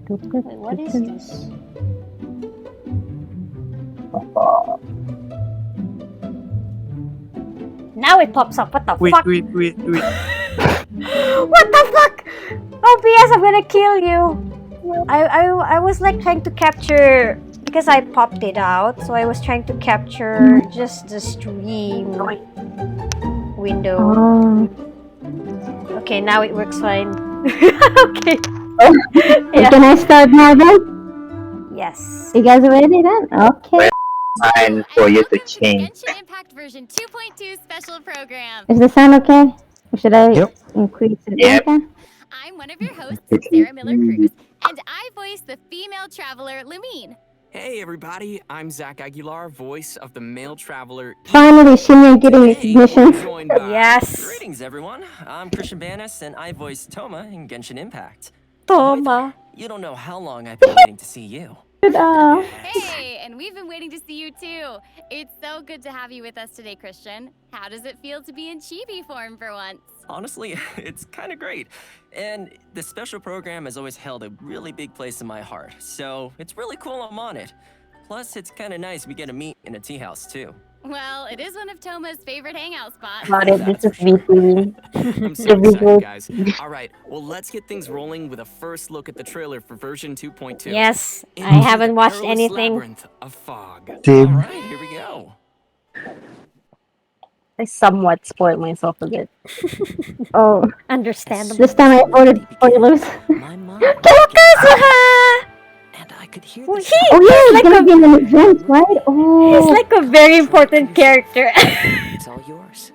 Wait, what is this? Now it pops up. What the Wait, fuck? wait. What the fuck? OBS, I'm gonna kill you. I was like trying to capture because I popped it out, so I was trying to capture just the stream window. Okay, now it works fine. Okay. Yeah. Can I start now then? Yes. You guys ready then? Okay. Fine for you to change. Genshin Impact version 2.2 special program. Is the sound okay? Or should I Yep. increase it? Yep. Okay. I'm one of your hosts, Sarah Miller-Cruz, and I voice the female traveler, Lumine. Hey everybody, I'm Zach Aguilar, voice of the male traveler. Finally, Shinya getting Today, recognition. we're joined by- Yes. Greetings, everyone. I'm Christian Banis, and I voice Toma in Genshin Impact. Toma. You don't know how long I've been waiting to see you. Hey, and we've been waiting to see you too. It's so good to have you with us today, Christian. How does it feel to be in chibi form for once? Honestly, it's kind of great. And the special program has always held a really big place in my heart, so it's really cool I'm on it. Plus, it's kind of nice we get to meet in a tea house, too. Well, it is one of Toma's favorite hangout spots. Got it. This is VTV. I'm so excited, guys. All right, well, let's get things rolling with a first look at the trailer for version 2.2. Yes, I Into haven't the watched perilous anything. Labyrinth of fog. All Same. right, here we go. I somewhat spoiled myself a bit. Oh, Understandable. this time I ordered spoilers. My mom Kazuha! and I could hear Well, the he Oh yeah, is it's like gonna a be an event, right? Oh, he's like a very important character. It's all yours.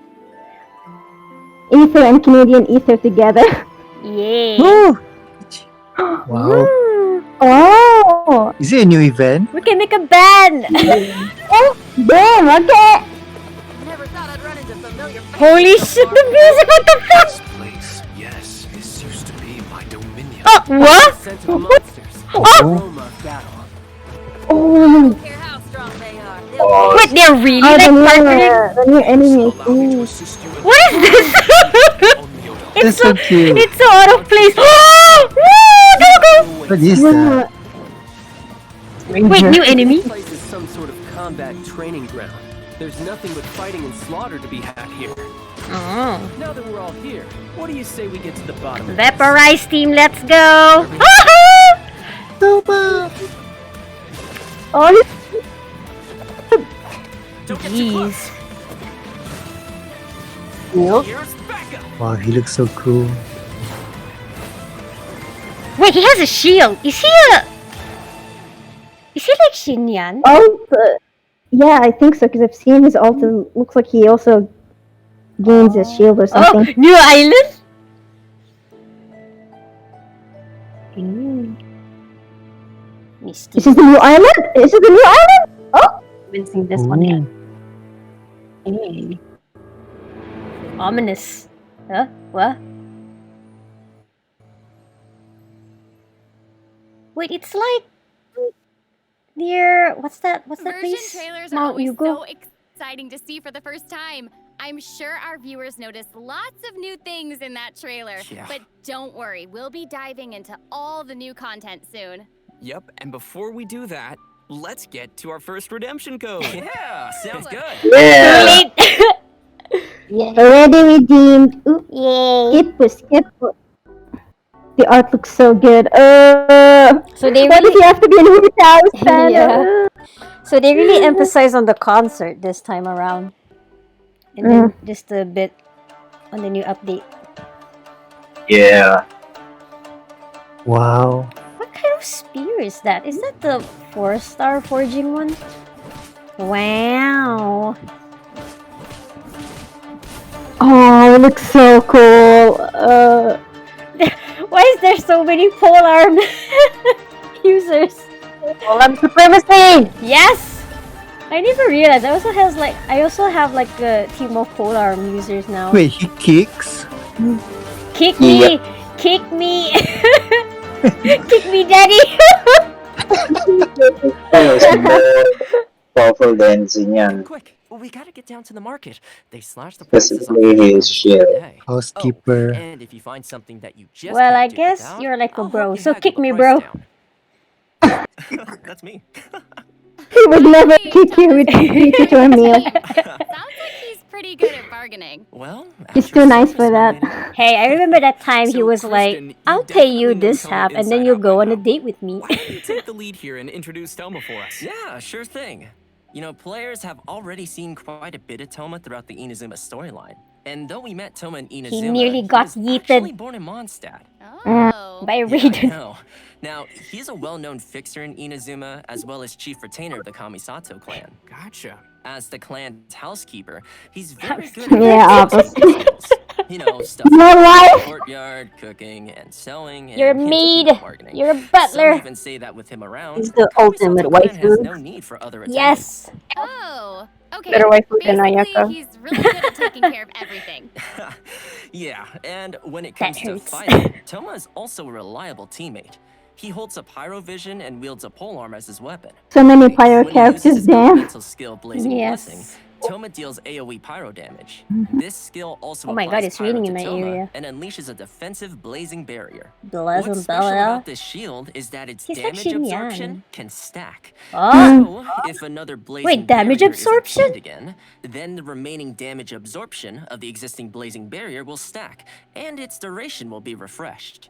Ether and Canadian Ether together. Yay. Woo! Wow. Woo. Oh, Is it a new event? We can make a band. oh, damn. Okay. Never thought I'd run into familiar Holy shit, the music, what the fuck? This place, yes, this used to be my dominion. Oh, what? Sense of monsters. Oh. Aroma of battle. Oh, Care how strong they are. Wait, they're really oh, like partnering? the new enemies. Allow me to Ooh. assist you in What is this? on the order. It's That's so so cute. It's so out of place. Oh, woo, go, go. What is that? Wait, new enemy? This place is some sort of combat training ground. There's nothing but fighting and slaughter to be had here. Oh. Now that we're all here, what do you say we get to the bottom of this? Vaporize team, let's go. Oh, Don't get too close. Jeez. Here's backup. Wow, he looks so cool. Wait, he has a shield. Is he like Shinyan? yeah, I think so because I've seen his ult. It looks like he also gains a shield or Oh, something. new island? Misty. Is this the new island? Is it the new island? Oh, haven't seen this one yet. Hey. Ominous. Huh? What? Wait, it's like near what's that Version place? trailers are Mount always Yugo. so exciting to see for the first time. I'm sure our viewers noticed lots of new things in that trailer. Yeah. But don't worry, we'll be diving into all the new content soon. Yep, and before we do that, let's get to our first redemption code. Yeah, sounds good. Yeah. Late. Already redeemed. Ooh, Yay. skip. The art looks so good. So they Why does really he have to be in his house? Fan? Yeah. So they really emphasize on the concert this time around. And then just a bit on the new update. Yeah. Wow. What kind of spear is that? Is that the 4-star forging one? Wow. Oh, it looks so cool. Why is there so many polearm users? Polearm supremacy! Yes! I never realized. I also have like a team of polearm users now. Wait, he kicks? Kick me! Kick me! Kick me, daddy! That was more powerful than Xinyan. Quick, we gotta get down to the market. They slashed the prices on Specifically his shield. today. Housekeeper. And if you find something that you just Well, can't I do guess without, you're like a I'll bro, help you so haggle kick the me, price bro. down. That's me. He would never kick you with treat you to a meal. Sounds like he's pretty good at bargaining. Well, He's after too nice service, for my that. lady. Hey, I remember that time he So, was Kristen, like, you I'll pay you definitely know this Toma half and inside then you'll out go by on a now. date with me. Why don't you take the lead here and introduce Toma for us? Yeah, sure thing. You know, players have already seen quite a bit of Toma throughout the Inazuma storyline. And though we met Toma in Inazuma, nearly got was actually yeeted. born in Mondstadt. Oh. By Yeah, I Raiden. know. Now, he's a well-known fixer in Inazuma, as well as chief retainer of the Kamisato clan. Gotcha. As the clan's housekeeper, he's very good Yeah, at opposite. skills. You know, stuff My like wife. the courtyard, cooking, and sewing, and You're a hints of maid. people bargaining. You're a Some butler. even say that with him around, He's the Kamisato ultimate clan has waifu. no need for other attendants. Yes. Oh. Okay. Better waifu than Basically, Ayaka. he's really good at taking care of everything. Yeah, and when it That comes to hurts. fighting, Toma is also a reliable teammate. He holds a pyro vision and wields a polearm as his weapon. So many pyro When he uses characters, his damn. elemental skill Blazing Blessing, Yes. Toma deals AoE pyro damage. This skill also Oh my god, applies it's pyro raining to in my Toma area. and unleashes a defensive blazing barrier. Bless What's him, special Bella. about this shield is that its He's like damage Shin absorption Yan. can stack. Oh. So, if another blazing Wait, damage barrier is absorption? obtained again, then the remaining damage absorption of the existing blazing barrier will stack, and its duration will be refreshed.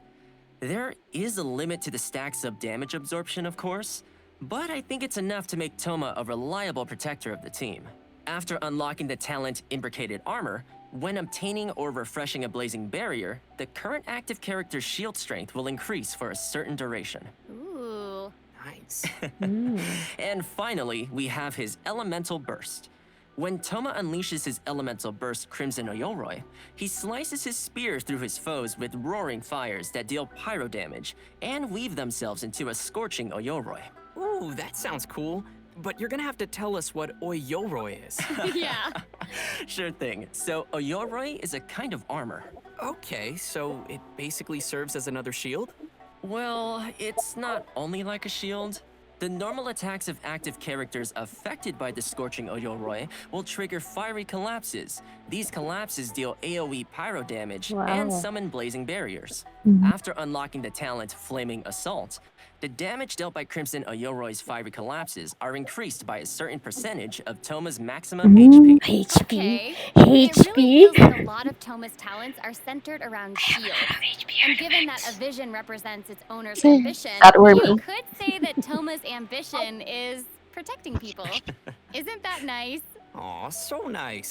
There is a limit to the stacks of damage absorption, of course, but I think it's enough to make Toma a reliable protector of the team. After unlocking the talent Imbricated Armor, when obtaining or refreshing a blazing barrier, the current active character's shield strength will increase for a certain duration. Ooh. Nice. And finally, we have his Elemental Burst. When Toma unleashes his Elemental Burst Crimson Oyoroi, he slices his spear through his foes with roaring fires that deal pyro damage and weave themselves into a scorching Oyoroi. Ooh, that sounds cool. But you're gonna have to tell us what Oyoroi is. Yeah. Sure thing. So Oyoroi is a kind of armor. Okay, so it basically serves as another shield? Well, it's not only like a shield. The normal attacks of active characters affected by the Scorching Oyoroi will trigger fiery collapses. These collapses deal AoE pyro damage and Wow. summon blazing barriers. After unlocking the talent Flaming Assault, the damage dealt by Crimson Oyoroi's fiery collapses are increased by a certain percentage of Toma's maximum HP. HP. Okay. It really HP. feels like a lot of Toma's talents are centered around shield. And given that a vision represents its owner's ambition, That were you me. could say that Toma's ambition is protecting people. Isn't that nice? Aw, so nice.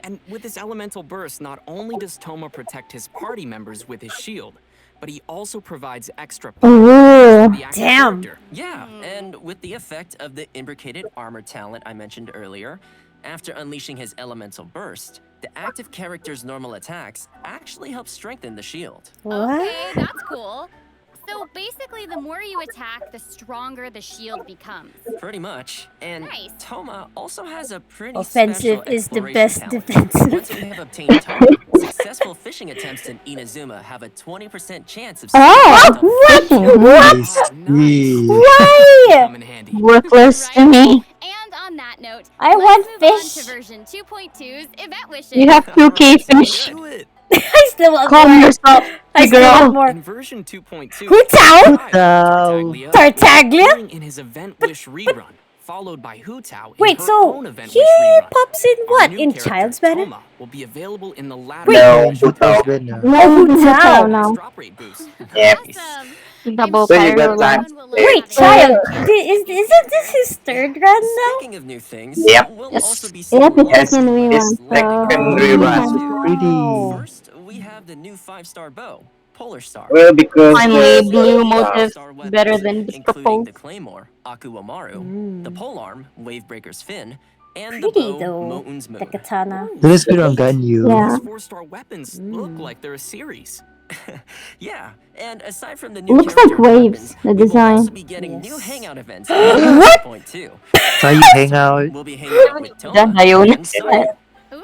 And with his elemental burst, not only does Toma protect his party members with his shield, but he also provides extra power Ooh. to the active Damn. character. Yeah, and with the effect of the Imbricated Armor talent I mentioned earlier, after unleashing his Elemental Burst, the active character's normal attacks actually help strengthen the shield. What? Okay, that's cool. So basically, the more you attack, the stronger the shield becomes. Pretty much. And Nice. Toma also has a pretty Offensive special is the exploration best talent. defensive. Once we have obtained Toma, successful fishing attempts in Inazuma have a 20% chance of Oh, success. what? Oh, Nice. Why? Come in handy. Worthless to Right? me. And on that note, I let's want move on fish. to version 2.2's event wishes. You have 2K fish. Do it. I still want Calm more. yourself, I still girl. want more. In version 2.2, Hu Tao? Tartaglia Tartaglia? appearing in his event wish rerun, followed by Hu Tao in Wait, her so own event he wish rerun. pops in Our what? new In character, Child's Banner? Toma, will be available in the latter No, version of Hu Tao. the Then, No, Hu Tao Nice now. drop rate boost. Yeah. Awesome. Double So you pyro got lamp. time. Wait, Child, isn't this his third run now? Speaking of new things, Yep. we'll Yes. also be seeing Yep, it's lots second of rerun. nice It's second lightning rerun. too. Pretty. First, we have the new 5-star bow, Polar Star. Well, because Finally, the blue uh, motive Star weapons, better than the including purple. the Claymore, Akuwamaru, Mm. the Polearm, Wavebreaker's Fin, and the Pretty bow, though. Mountain's Moon. The katana. Let's put on Ganyu. Yeah. These 4-star weapons look like they're a series. Yeah, and aside from the new Looks character like waves, weapons, the we will design. also be getting new Yes. hangout events in 2.2. So you hang out. We'll be hanging out with Toma Ayun. and Sora. Ooh,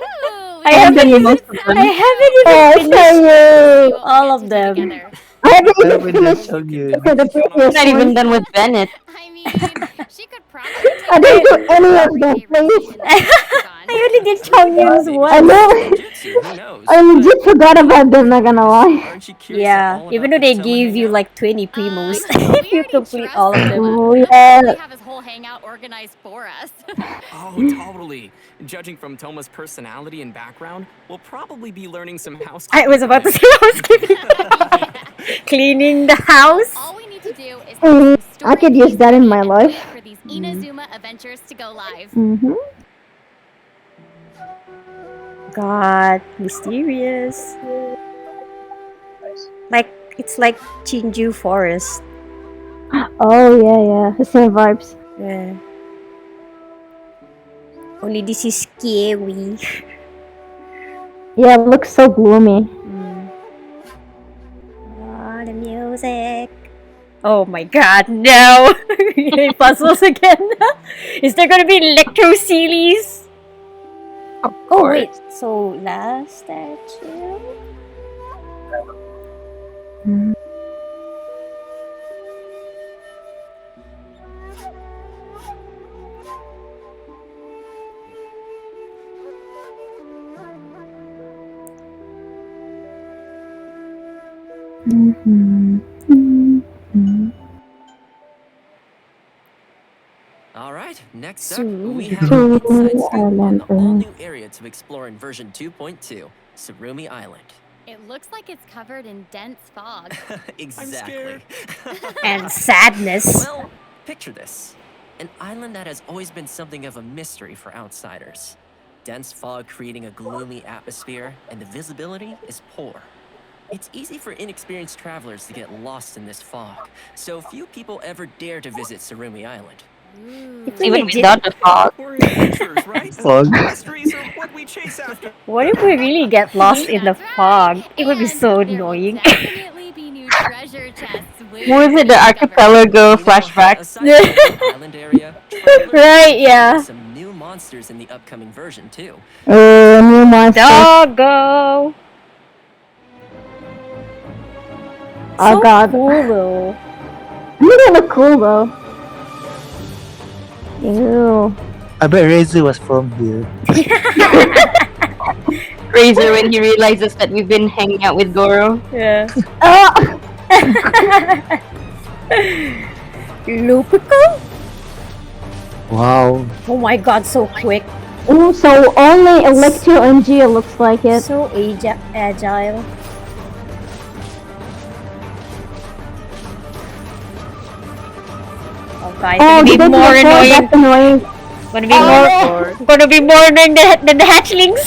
I haven't even excited. I haven't even Oh, finished Sayu. We won't all get of to do them. together. I haven't I even haven't done finished Chongyun. for the previous Not even one. done with Bennett. I mean, she could probably take I didn't do any of everyday them, please. routine in the octagon. I only did Chongyun's Maybe I once. know. Genjutsu, who knows? I legit But forgot about them, not gonna lie. aren't you curious Yeah, all even about though the they Toma gave you hangout? like 20 primos We if you already complete trust all of them. Noah. Oh, He'll yeah. probably have his whole hangout organized for us. Oh, totally. Judging from Toma's personality and background, we'll probably be learning some housekeeping. I was about to say housekeeping. Cleaning the house. All we need to do is Mm, have some I could story use that in ready my and life. wait for these Inazuma adventures to go live. Mm-hmm. God, mysterious. Like it's like Chinju Forest. Oh, yeah. The same vibes. Yeah. Only this is scary. Yeah, it looks so gloomy. Oh, the music. Oh my god, no! Puzzles again. Is there gonna be electro series? Oh wait, so last statue? Alright, next up, we Surumi have an inside scoop on Island. the all-new area to explore in version 2.2, Surumi Island. It looks like it's covered in dense fog. Exactly. And sadness. Well, picture this. An island that has always been something of a mystery for outsiders. Dense fog creating a gloomy atmosphere, and the visibility is poor. It's easy for inexperienced travelers to get lost in this fog, so few people ever dare to visit Surumi Island. Even without the fog. We're adventurers, right? Fog. Mysteries are what we chase after. What if we really get lost in the That's fog? right. It would be And so there will annoying. definitely be new treasure chests waiting Was to it be the discovered. archipelago You know, flashback? aside from the island area, travelers Right, will yeah. find some new monsters in the upcoming version too. New monster. Doggo! Oh, So God. cool though. They look cool, though. Ew. I bet Rezu was from here. Razor when he realizes that we've been hanging out with Goro. Yeah. Oh! Lupico? Wow. Oh my god, so quick. Ooh, so only Electro and Geo looks like it. So agile. Oh guys, Oh, gonna be did more annoying. That's annoying. Gonna be more annoying than the hatchlings.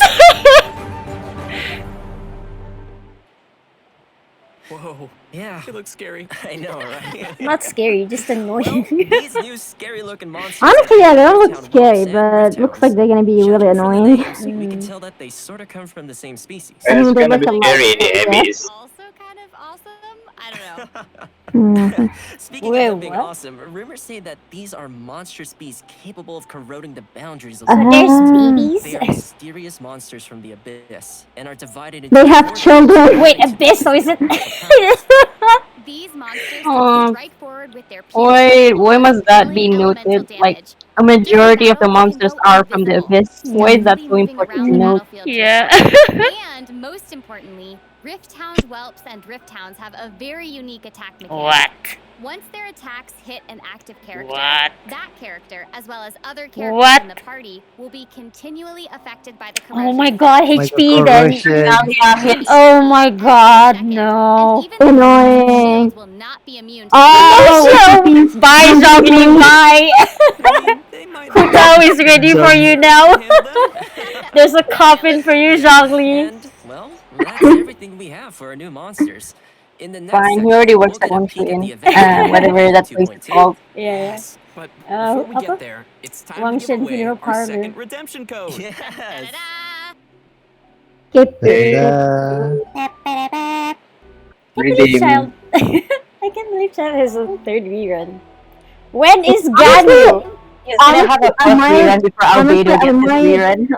Whoa, Yeah, it looks scary. I know, right? Not scary, just annoying. These new scary-looking monsters. Honestly, yeah, they don't look Town scary, Whelps and but Rift looks Towns. like they're gonna be Judging really from the annoying. names, we can tell that they sort of come from the same species. It's they gonna look be a lot scary in the like that. abyss. Also kind of awesome. I don't know. Mhm. Speaking Wait, of them being what? awesome, rumors say that these are monstrous beasts capable of corroding the boundaries of So the there's Ah. babies. They are mysterious monsters from the abyss and are divided into They have four children. groups Wait, according to abyss, so is it? These monsters Aw. can strike forward with their Why piercing must that claws, be dealing elemental noted? Like, damage. a majority of the During battle, monsters they can go are from the invisible, abyss. Why is that so stealthily moving important around to the know? battlefield to Yeah. attack. And most importantly, Rift Towns whelps and Rift Towns have a very unique attack mechanic. What? Once their attacks hit an active character, What? that character, as well as other characters What? in the party, will be continually affected by the Oh corrosion. my god, My HP god, then. corrosion. Oh my god, no. Annoying. Will not be immune to Oh, bye, Zhongli, bye. They might Hutao is ready for you now. handle them. There's a coffin for you, Zhongli. And, well, that's everything we have for our new monsters. In the next Fine, he section, already we'll works get at a one peek at the train. event Whatever that place is 2.2. called. Yeah. Yes, but Uh, before we apa? get there, it's time Wang to give Shen away Funeral our Parlor. second redemption code. Yes. Da-da-da! Skip Ta-da. Redeem. Child. I can't believe Child has a third rerun. When is Ganu? He's gonna have a I first might- rerun before honestly, Albedo I gets his might- rerun.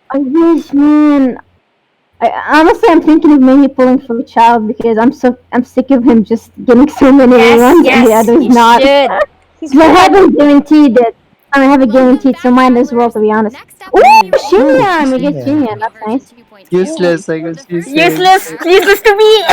I wish, man. Honestly, I'm thinking of maybe pulling for the child because I'm sick of him just getting so many ones and the others he not. should. He's So I good. haven't guaranteed it. I haven't guaranteed, so might as well, to be honest. Next up, Ooh, we Shinyan! We get Shinyan. Shinyan, that's nice. Useless, I guess Useless to me.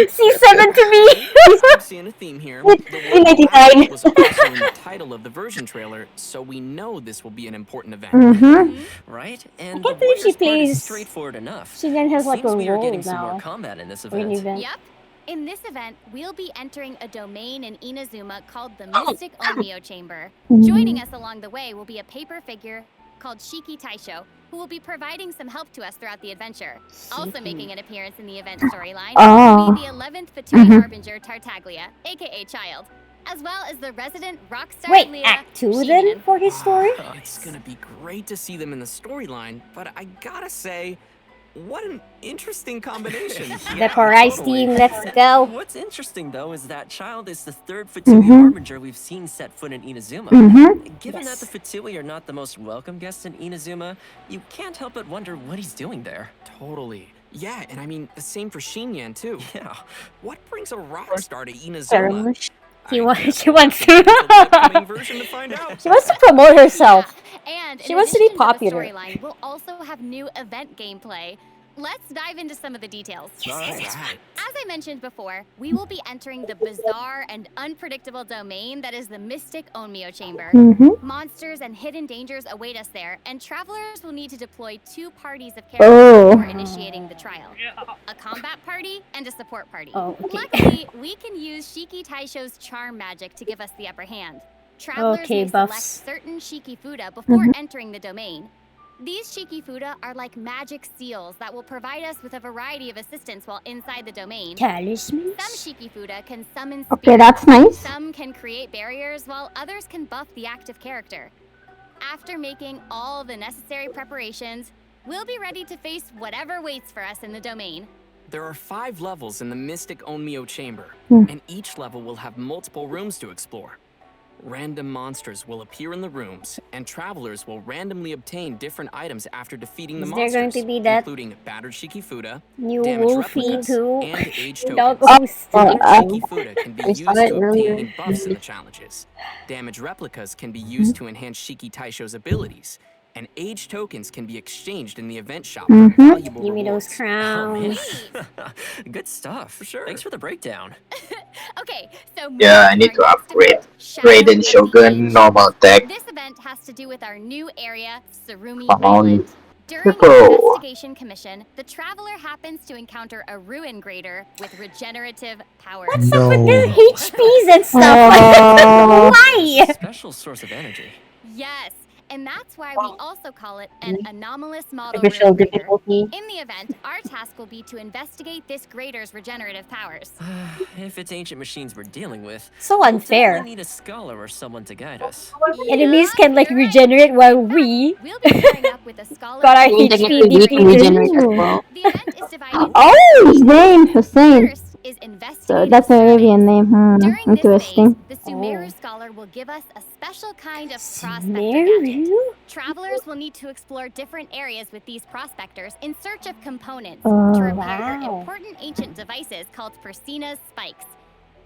C7 to me. I'm seeing a theme here. The word 99. was also in the title of the version trailer, so we know this will be an important event. Mm-hmm. Right? And can't the believe she Warriors part is plays- straightforward enough. Shinyan has like Seems a we are role getting some now. more combat in this For an event. event. Yep. In this event, we'll be entering a domain in Inazuma called the Mystic Onmyo Chamber. Joining us along the way will be a paper figure called Shiki Taisho, who will be providing some help to us throughout the adventure. Also making an appearance in the event storyline will be the 11th Fatui Harbinger Tartaglia, aka Child, as well as the resident rockstar Wait, Leah Act 2 Sheenan. then for his story? It's gonna be great to see them in the storyline, but I gotta say, what an interesting combination. The Parais team, let's go. What's interesting, though, is that Child is the third Fatui Harbinger we've seen set foot in Inazuma. Given that the Fatui are not the most welcome guests in Inazuma, you can't help but wonder what he's doing there. Totally. Yeah, and I mean, the same for Shinyan, too. Yeah. What brings a rock star to Inazuma? She wants to. Upcoming version to find out. She wants to promote herself. And She in wants to be addition popular. the storyline, we'll also have new event gameplay. Let's dive into some of the details. Right. As I mentioned before, we will be entering the bizarre and unpredictable domain that is the Mystic Onmyo Chamber. Monsters and hidden dangers await us there, and travelers will need to deploy 2 parties of characters before initiating the trial. A combat party and a support party. Oh, okay. Luckily, we can use Shiki Taisho's charm magic to give us the upper hand. Travelers Okay, may buffs. select certain Shiki Fuda before entering the domain. These Shiki Fuda are like magic seals that will provide us with a variety of assistance while inside the domain. Talismans? Some Shiki Fuda can summon Okay, spirits, that's nice. some can create barriers, while others can buff the active character. After making all the necessary preparations, we'll be ready to face whatever waits for us in the domain. There are 5 levels in the Mystic Onmyo Chamber, and each level will have multiple rooms to explore. Random monsters will appear in the rooms, and travelers will randomly obtain different items after defeating the Is there monsters, going to be that including battered Shiki Fuda, New damaged Wolfie replicas, too? and aged Dog tokens. host. Shiki Fuda can be I used saw it to earlier. obtain buffs in the challenges. Damaged replicas can be used to enhance Shiki Taisho's abilities, and aged tokens can be exchanged in the event shop for valuable Give me those rewards. crowns. Good stuff. Sure. Thanks for the breakdown. Okay, so Yeah, I need to upgrade Raiden Shogun normal tech. This event has to do with our new area, Surumi Come on. Island. During Let's go. an investigation commission, the traveler happens to encounter a ruin grader with regenerative powers. What's up with the HPs and stuff? Why? Special source of energy. Yes, and that's why we also call it an anomalous model Artificial ruin grader. difficulty. In the event, our task will be to investigate this grader's regenerative powers. If it's ancient machines we're dealing with, So we'll unfair. definitely need a scholar or someone to guide us. Enemies Yeah, can like you're right. regenerate while In fact, we we'll be pairing up with a scholar. got our We HP technically we can regenerate as depleted. well. The event is divided. Oh, his name, Hussein. First is investigate. So that's an Arabian name. During Interesting. this phase, the Sumeru scholar will give us a special kind of prospector gadget. Sumeru? Travelers will need to explore different areas with these prospectors in search of components Oh, to repair wow. important ancient devices called Persina's spikes.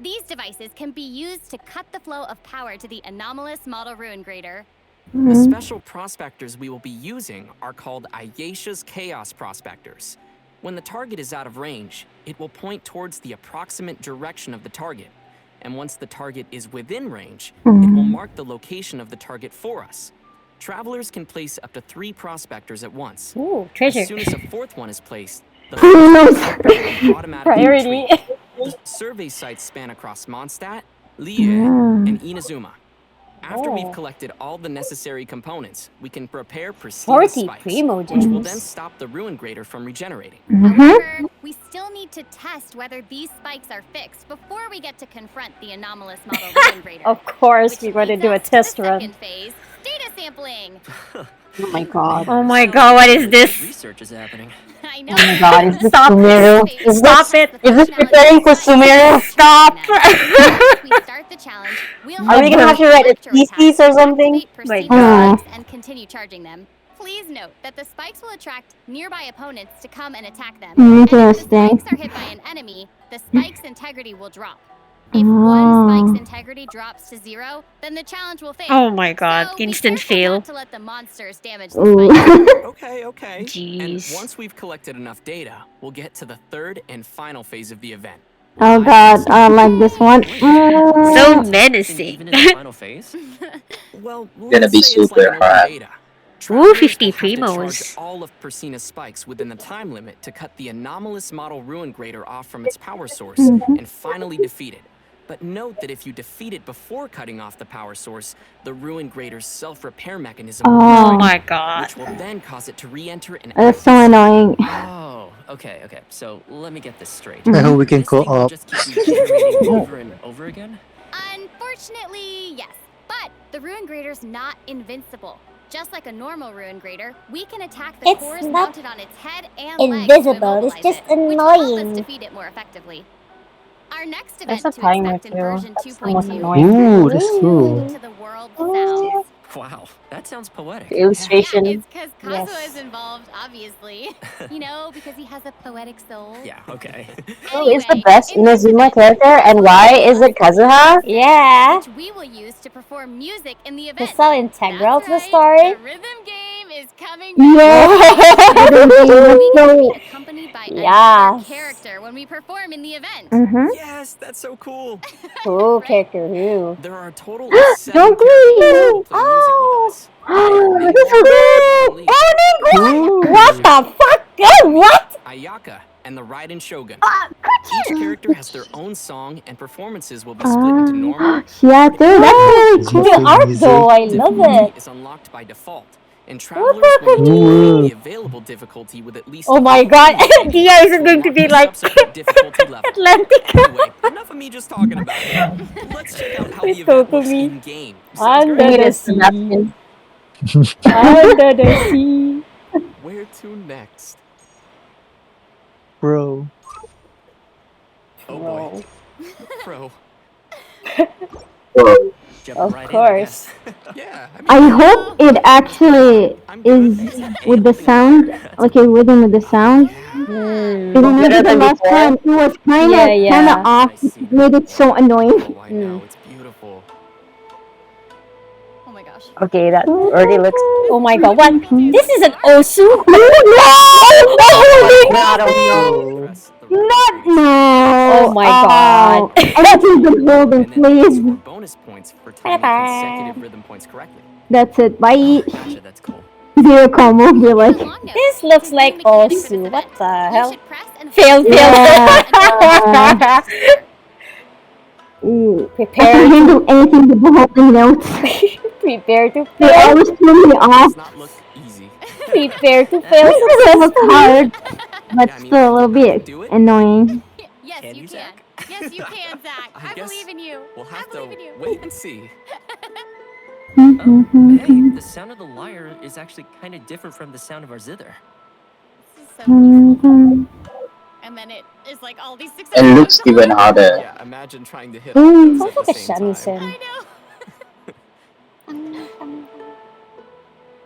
These devices can be used to cut the flow of power to the anomalous model ruin grader. The special prospectors we will be using are called Ayesha's Chaos Prospectors. When the target is out of range, it will point towards the approximate direction of the target. And once the target is within range, it will mark the location of the target for us. Travelers can place up to 3 prospectors at once. Ooh, treasure. As soon as a 4th one is placed, the Who knows? prospector will automatically Priority. retreat. The survey sites span across Mondstadt, Lie, and Inazuma. After we've collected all the necessary components, we can prepare Persina 40 spikes, Primogens. which will then stop the ruin grader from regenerating. However, we still need to test whether these spikes are fixed before we get to confront the anomalous model ruin grader. Of course, which we're going to leads do a us to test the run. second phase, data sampling. Oh my god. Oh my god, what is this? Research is happening. I know. Oh my god, is this Stop. Sumeru? Is Stop this, it. is this preparing for Sumeru? Stop. Once we start the challenge, we'll Are we gonna have to write a thesis or something? activate My Persina God. spikes and continue charging them. Please note that the spikes will attract nearby opponents to come and attack them. And if the Interesting. spikes are hit by an enemy, the spike's integrity will drop. If one spike's integrity drops to 0, then the challenge will fail. Oh my god, So be instant careful fail. not to let the monsters damage the Ooh. spikes. Okay. And Jeez. once we've collected enough data, we'll get to the third and final phase of the event. Oh god, I like this one. So Even menacing. in the final phase? Well, Gonna let's be say it's like super an open hard. beta. Ooh, Travelers 50 will have to charge primos. all of Persina's spikes within the time limit to cut the anomalous model Ruin Grader off from its power source and finally defeat it. But note that if you defeat it before cutting off the power source, the Ruin Grader's self-repair mechanism will Oh. Oh trigger, my god. which will then cause it to re-enter and That's act so as annoying. Oh, okay. So let me get this straight. I hope we can This thing will co-op. just keep regenerating over and over again? Unfortunately, yes. But the Ruin Grader's not invincible. Just like a normal Ruin Grader, we can attack the It's cores not mounted on its head and legs to invisible, it's immobilize just it, which will help us annoying. defeat it more effectively. Our next There's event a to timer expect in too. version That's the most 2.2 annoying. Ooh, that's is cool. tuned to the world sounds. Wow, that sounds poetic. Yeah, Illustration. it's because Kazuha Yes. is involved, obviously. You know, because he has a poetic soul. Yeah, okay. Who is the Anyway, best in this Inazuma event, character and why is it Kazuha? Yeah. which we will use to perform music in the They're event. so integral That's to the right, story. the rhythm game is coming Yeah. back. We get to be So, accompanied by Yes. another character when we perform in the event. Yes, that's so cool. Who Right? character who? There are a total of 7 Don't characters worry. who play music with us. That's so good. Cool. What the fuck? Good, what? Ayaka and the Raiden Shogun. Ah, Each character has their own song, and performances will be split into normal. Yeah, dude, that's really Does cool. he The play art music? though, I love Difficulty it. is unlocked by default, and travelers will need to Ooh. complete the available difficulty with at least. Oh my 15 god, ratings Dia isn't to going to unlock be the like subsequent difficulty level. Atlantica. Anyway, enough of me just talking about it. Let's check out how the With event works Totumi. in game. Sounds Under great. the sea. Under the sea. Where to next? Bro. Oh boy. Pro. Whoa. Jumping Of right in, I course. guess. Yeah. I hope it actually is with the sound, like a rhythm with the sound. Hmm. Because I Better remember the than last before? time it was kinda Yeah. off. I see. It made it so annoying. Oh, I know. It's beautiful. Oh my gosh. Okay, that already looks. Oh my god, what? This is an Osu? God, oh no. Press the right Not button. no. Oh my god. Anything but holding, And then you can please. score bonus points for timing consecutive rhythm points correctly. That's it. Bye. Gotcha, that's cool. Zero combo. Be like, On a long note, This looks to like view mechanics for this Osu. What event, the you hell? should press and Fail, hold fail. Yeah. I Prepare can to handle anything but the holding notes. prepare to They fail. always throw me off. Does not look easy. Prepare to This fail. is a little hard, but Yeah, I mean, still a little you bit do it. annoying. Yes, Can you you, can. Zach? Yes, you can, Zach. I I guess believe in you. We'll I have believe to in you. wait and see. Hey, the sound of the lyre is actually kind of different from the sound of our zither. This is so beautiful. Mhm. And then it is like all these success And looks notes all even over. harder. Yeah, imagine trying to hit all Ooh. those Sounds at the like a same time. shamisen. I know.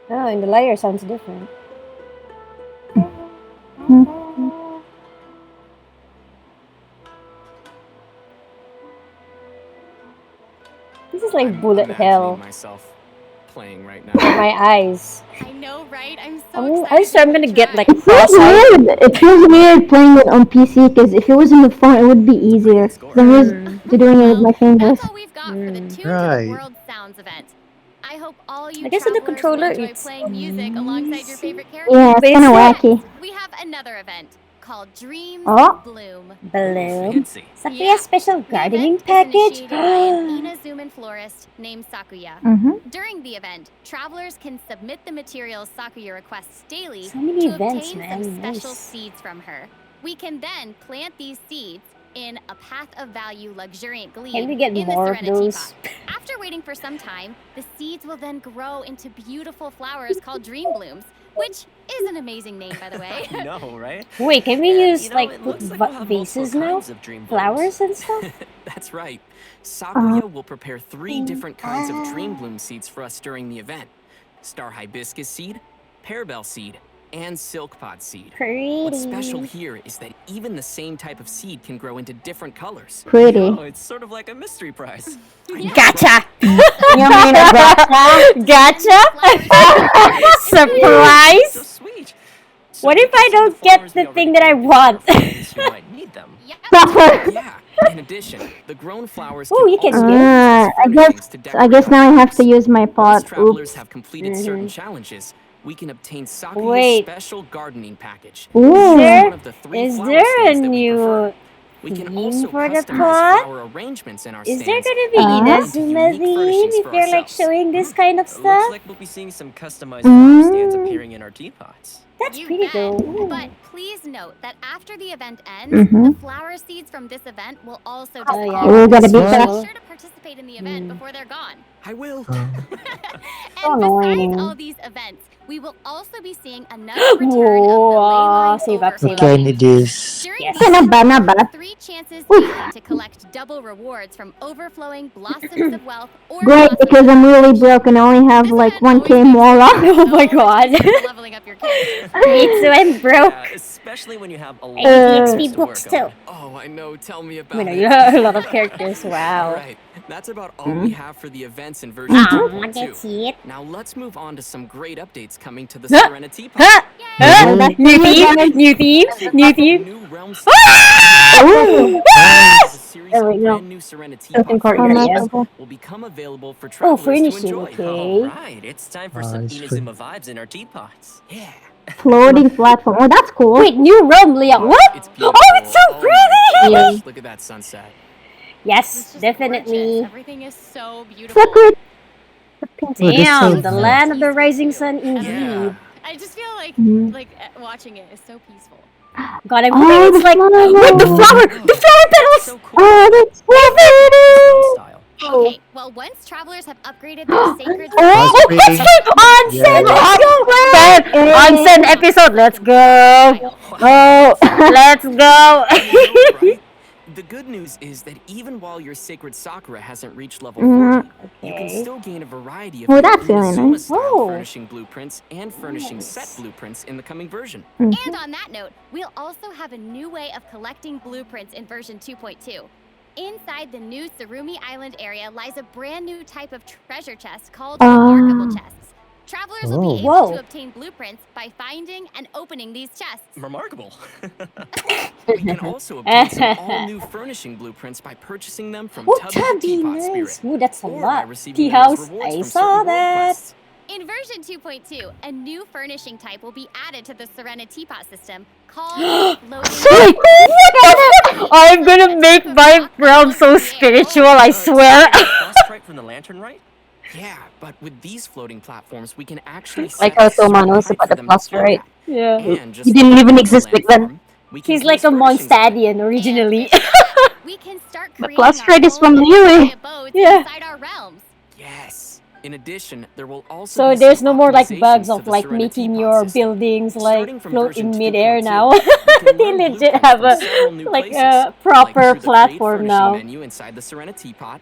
Oh, and the lyre sounds different. This is like I'm bullet imagining hell myself playing right for now. my eyes. I know, right? I'm so I'm excited. gonna get like It feels cross-eyed. weird. It feels weird playing it on PC because if it was in the phone, it would be easier. 'Cause I'm used to doing it with my fingers. That's all we've got for the Tune to the Right. World Sounds event. I hope all you I guess with the travelers controller, will enjoy it's playing music alongside your favorite characters. Yeah, it's kind of Basic. wacky. We have another event called Dreams Oh. Bloom. Bloom. Fancy. Sakuya's Yeah. special The gardening event is package. initiated by an Inazuman florist named Sakuya. Mhm. During the event, travelers can submit the materials Sakuya requests daily So many to events, obtain man. some special Nice. seeds from her. We can then plant these seeds in a path of value luxuriant glebe Can we get in more the of Serenity those? Pot. After waiting for some time, the seeds will then grow into beautiful flowers called dream blooms, which is an amazing name, by the way. I know, right? Wait, can we And, use you know, like it put looks like we'll have multiple vases now? kinds of dream blooms. Flowers and stuff? That's right. Sakuya will prepare 3 different kinds of dream bloom seeds for us during the event. Star hibiscus seed, pearbell seed, and silkpod seed. Pretty. What's special here is that even the same type of seed can grow into different colors. Pretty. Oh, it's sort of like a mystery prize. Gotcha! You mean a gotcha? Gotcha! So Surprise! sweet. What if I don't get the thing that I want? You might need them. Yeah. In addition, the grown flowers Ooh, you can also skip. be used as I furnishings to guess I guess now I have to use my Once pot. travelers Oops. have completed certain challenges, we can obtain Sakuya's Wait. special gardening package. Ooh. This there- one of the 3 Is flower there a stands that we prefer. new We can theme also for the customize plot? flower arrangements in our Is there stands. gonna be Uh-huh. Inazuma Unique theme furnishings if for they're like ourselves. showing this kind of Looks stuff? like we'll be seeing some customized flower stands appearing in our teapots. That's You pretty bet. cool. But please note that after the event ends, Mhm. the flower seeds from this event will also disappear. yeah. Ooh, gotta be So fast. be sure to participate in the event before they're gone. I will. And annoying. besides all these events, we will also be seeing another return of the Whoa, ley line save up, save overflow. up. Okay, I need this. During Yes. these Naba, events, naba. 3 chances daily to collect double rewards from overflowing blossoms of wealth or Great, blossoms because of I'm really knowledge. broke and I only have This like event 1k always makes Mora. it Oh my so much God. easier for leveling up your characters. Me too, I'm broke. Yeah, especially when you have a lot And of EXP things to books work too. on. Oh, I know. Tell me I about mean, it. you have a lot of characters, All wow. right, that's about all we have for the events in version Ah, 2.2. that's it. Now let's move on to some great updates coming to the Huh? Serenity Huh? Pot. Huh? That's New me, theme? guys. New theme? New theme? New realm Ooh. a series There we of go. brand new Serenity Open Pot courtyard, furnishings yeah. will become available for Oh, travelers to furnishing, enjoy. okay. Alright, it's time for some Nice. Inazuma vibes in our teapots. Yeah. Floating platform. Oh, that's cool. Wait, new realm layout. What? It's Oh, beautiful. it's so Oh my pretty! gosh, look at that sunset. Yes, It's just definitely. gorgeous. Everything is so beautiful. Secret. Damn, the nice. land of the rising sun indeed. Yeah. I just feel like Mhm. watching it is so peaceful. God, I'm Oh, hoping it's the like flower. wait, the flower petals. So cool. Oh, that's so pretty. Style. Okay, well, once travelers have upgraded their sacred Oh, Hot Let's spring. go onsen. Yeah. Let's go. Ben, onsen episode. Let's go. Oh, let's go. I know, right? The good news is that even while your sacred Sakura hasn't reached level 40, you can Okay. still gain a variety of Oh, new that's really Inazuma nice. style Oh. furnishing blueprints and furnishing set blueprints in the coming version. And on that note, we'll also have a new way of collecting blueprints in version 2.2. Inside the new Surumi Island area lies a brand new type of treasure chest called remarkable chests. Travelers will be able Whoa. to obtain blueprints by finding and opening these chests. Remarkable. We can also obtain some all-new furnishing blueprints by purchasing them from Oh, Tubby that'd the be Teapot nice. Spirit, Ooh, that's a or by lot. receiving Tea them as house. rewards I from saw certain world that. quests. In version 2.2, a new furnishing type will be added to the Serenity Pot system called floating. Wait, what the fuck? I'm gonna make my realm so spiritual, I swear. Boss sprite from the lantern, right? Yeah, but with these floating platforms, we can actually Like set how a certain Toma knows height about for the them to plus, float right? at. Yeah. And just He didn't like even the exist back landform, then. we can He's like place a furnishings on it. Mondstadian originally. We can start The creating plus our rate is own from everyday Liyue. abodes Yeah. inside our realms. Yes. In addition, there will also So be there's some no more like optimizations bugs to of the like Serenity making Pod your system. buildings Starting like from float version in midair 2.2, now. we can They learn legit blueprints have from a several new like places, a like proper through the Create platform Furnishing now. menu inside the Serenity Pot,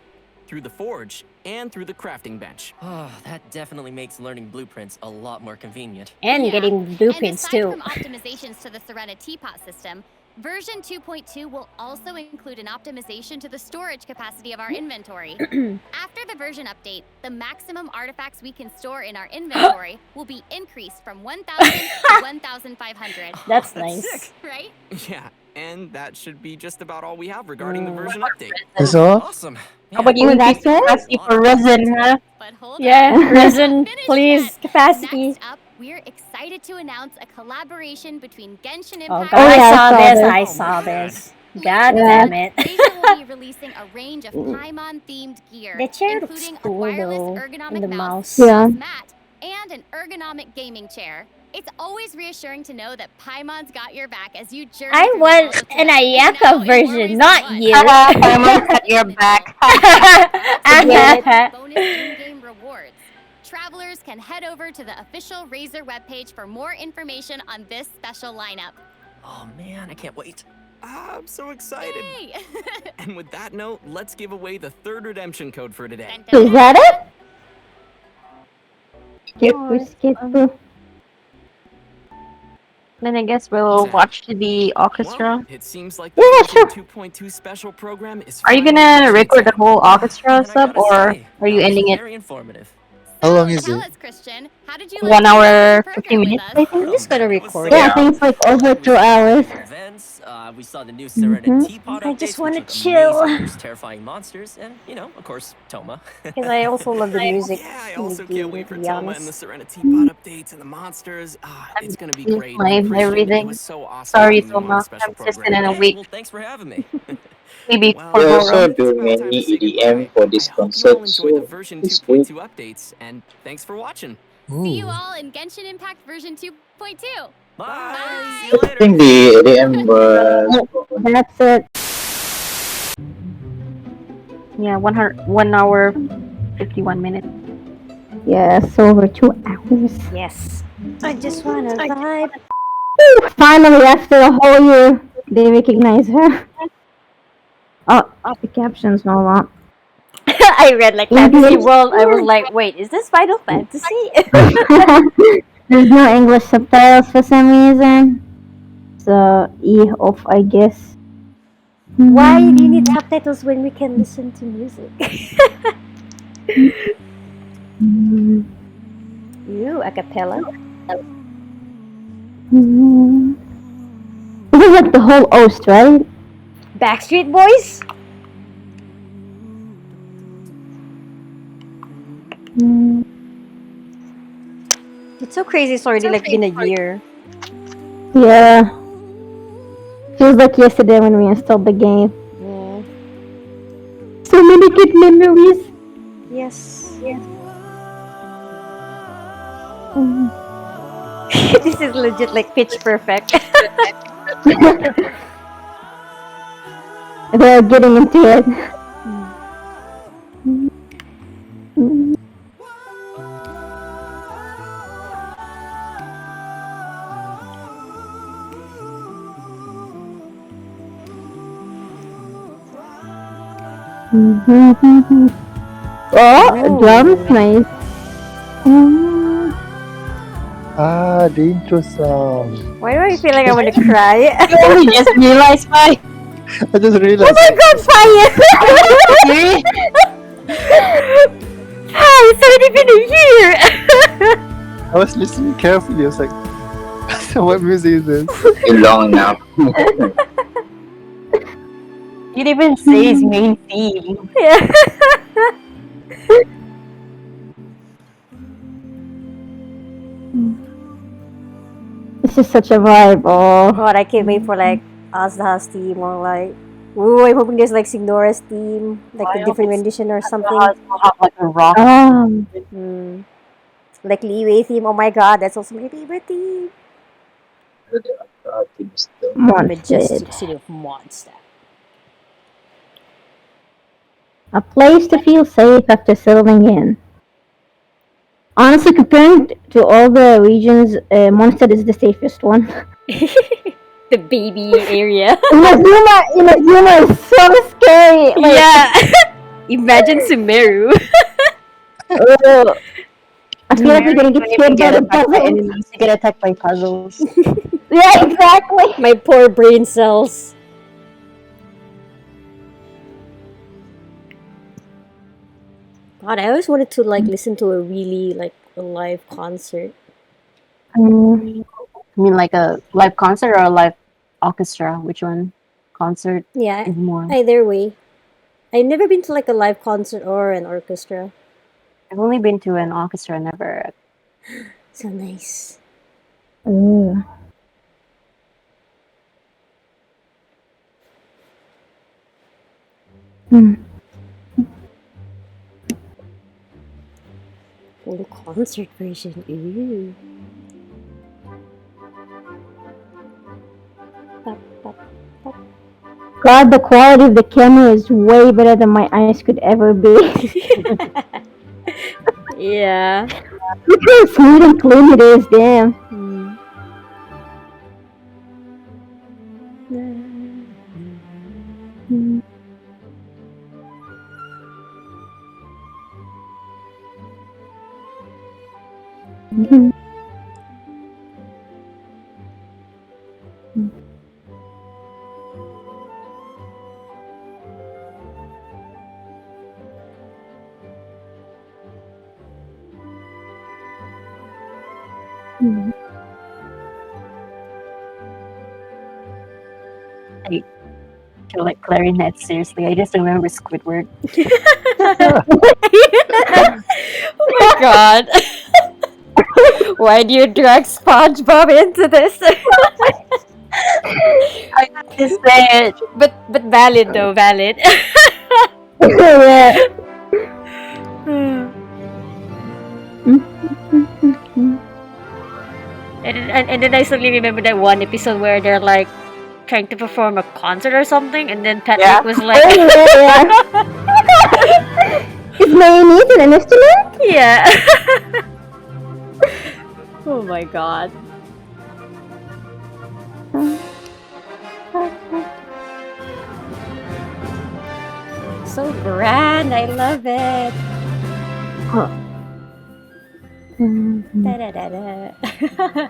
through the Forge, and through the Crafting Bench. Oh, that definitely makes learning blueprints a lot more convenient. And Yeah. getting And blueprints aside too. from optimizations to the Serenity Pot system, version 2.2 will also include an optimization to the storage capacity of our inventory. After the version update, the maximum artifacts we can store in our inventory will be increased from 1,000 to 1,500. That's Oh, nice. sick. Right? Yeah, and that should be just about all we have regarding the version update. That's all? Awesome. How about you Well, increase that's the it? capacity for resin, huh? But hold Yeah, on. resin, Finished please, yet. capacity. Next up, we're excited to announce a collaboration between Genshin Oh Impact god, I yeah, I saw saw this, this. I Oh, saw man. this. God Yeah. damn it. Razer will be releasing a range of Paimon-themed gear, The chair including looks a cool wireless though. ergonomic And the mouse, mouse. Yeah. mat, and an ergonomic gaming chair. It's always reassuring to know that Paimon's got your back as you journey I through the world want of an Tibet, now Ayaka in more ways version, than not one. you. Paimon's got your back. Bonus in-game rewards. Travelers can head over to the official Razer webpage for more information on this special lineup. Oh man, I can't wait. I'm so excited. Yay! And with that note, let's give away the third redemption code for today. Dun, dun, Is that dun. it? Skip, skip. Then I guess we'll watch the orchestra. Well, it seems like Yeah, the sure. version 2.2 special program is Are you finally gonna reaching its record the end. whole orchestra And I sub, gotta or say, are you that was ending it very informative. How long is Tell it? us, Christian, how did you like 1 checking out hour the 50 program with minutes? us? I think. I'm just gonna It was record so Yeah, I it. think it's like over We 2 saw all the hours. new events. We saw the new Mhm. Teapot I just updates, wanna which look chill. amazing. There's terrifying monsters, and of course, Toma. Because I also love the music Yeah, I in the also can't game, wait to for be Toma and the honest. Serenity Pod updates and the monsters. It's gonna be Use great. my And Christian, it everything. was so awesome Sorry, having you on the Toma. special I'm persistent program. in a Hey, week. well, thanks for having me. Maybe Well, We for also Goro. it's do about time many to say EDM goodbye. for I this hope you all concert, enjoyed the so version it's good. 2.2 updates, and thanks for watching. See you Ooh. all in Genshin Impact version 2.2. Bye. See Bye. you I later. think the EDM was That's it. Yeah, 1 hour 51 minutes. Yeah, it's over 2 hours. Yes. I just wanna vibe. Whew, finally, after a whole year, they recognize her. Oh, the captions no long. I read like Fantasy English. World. I was like, wait, is this Final Fantasy? There's no English subtitles for some reason. So, off, I guess. Why do you need subtitles when we can listen to music? Mm. Ooh, a cappella. Mm. This is like the whole host, right? Backstreet Boys? Mm. It's so crazy. It's already like been a year. Yeah. Feels like yesterday when we installed the game. Mm, So many good memories. yes. Mm. This is legit like pitch perfect. We're getting into it. Oh, drums, Ooh. nice. Mm. Ah, the intro song. Why do I feel like I want to cry? I just realized why. I just Oh realized. my god, fire! It's already been a year! I was listening carefully. I was like, what music is this? too long now. It even says main theme. Yeah. This is such a vibe. Oh. God, I can't wait for like Azda's team or like. Ooh, I'm hoping there's like Signora's team, like the different rendition or something. Will have like a rock. Hmm. Like Liwei theme. Oh my god, that's also my favorite theme. Monstead. Majestic City of Monster. A place to feel safe after settling in. Honestly, comparing to all the regions, Mondstadt is the safest one. The baby area. Inazuma is so scary. Like, Yeah. Imagine Sumeru. I feel like we're gonna get scared by the puzzles. Enemies, you get attacked by puzzles. Yeah, exactly. My poor brain cells. God, I always wanted to like listen to a really like a live concert. You mean like a live concert or a live orchestra? Which one? Concert Yeah, is more. either way. I've never been to like a live concert or an orchestra. I've only been to an orchestra, never. So nice. Ooh. Hmm. Full concert version. Ooh. Pop, pop, pop. God, the quality of the camera is way better than my eyes could ever be. Yeah. Look how smooth and clean it is, damn. Mm. I feel like clarinet, seriously. I just remember Squidward. Oh my god. Why do you drag SpongeBob into this? I just say it. but valid though, valid. Yeah. And then I suddenly remember that one episode where they're like trying to perform a concert or something, and then Patrick Yeah. was like, Yeah. Is mayonnaise an instrument? yeah. Oh my god. So grand, I love it. Da-da-da-da.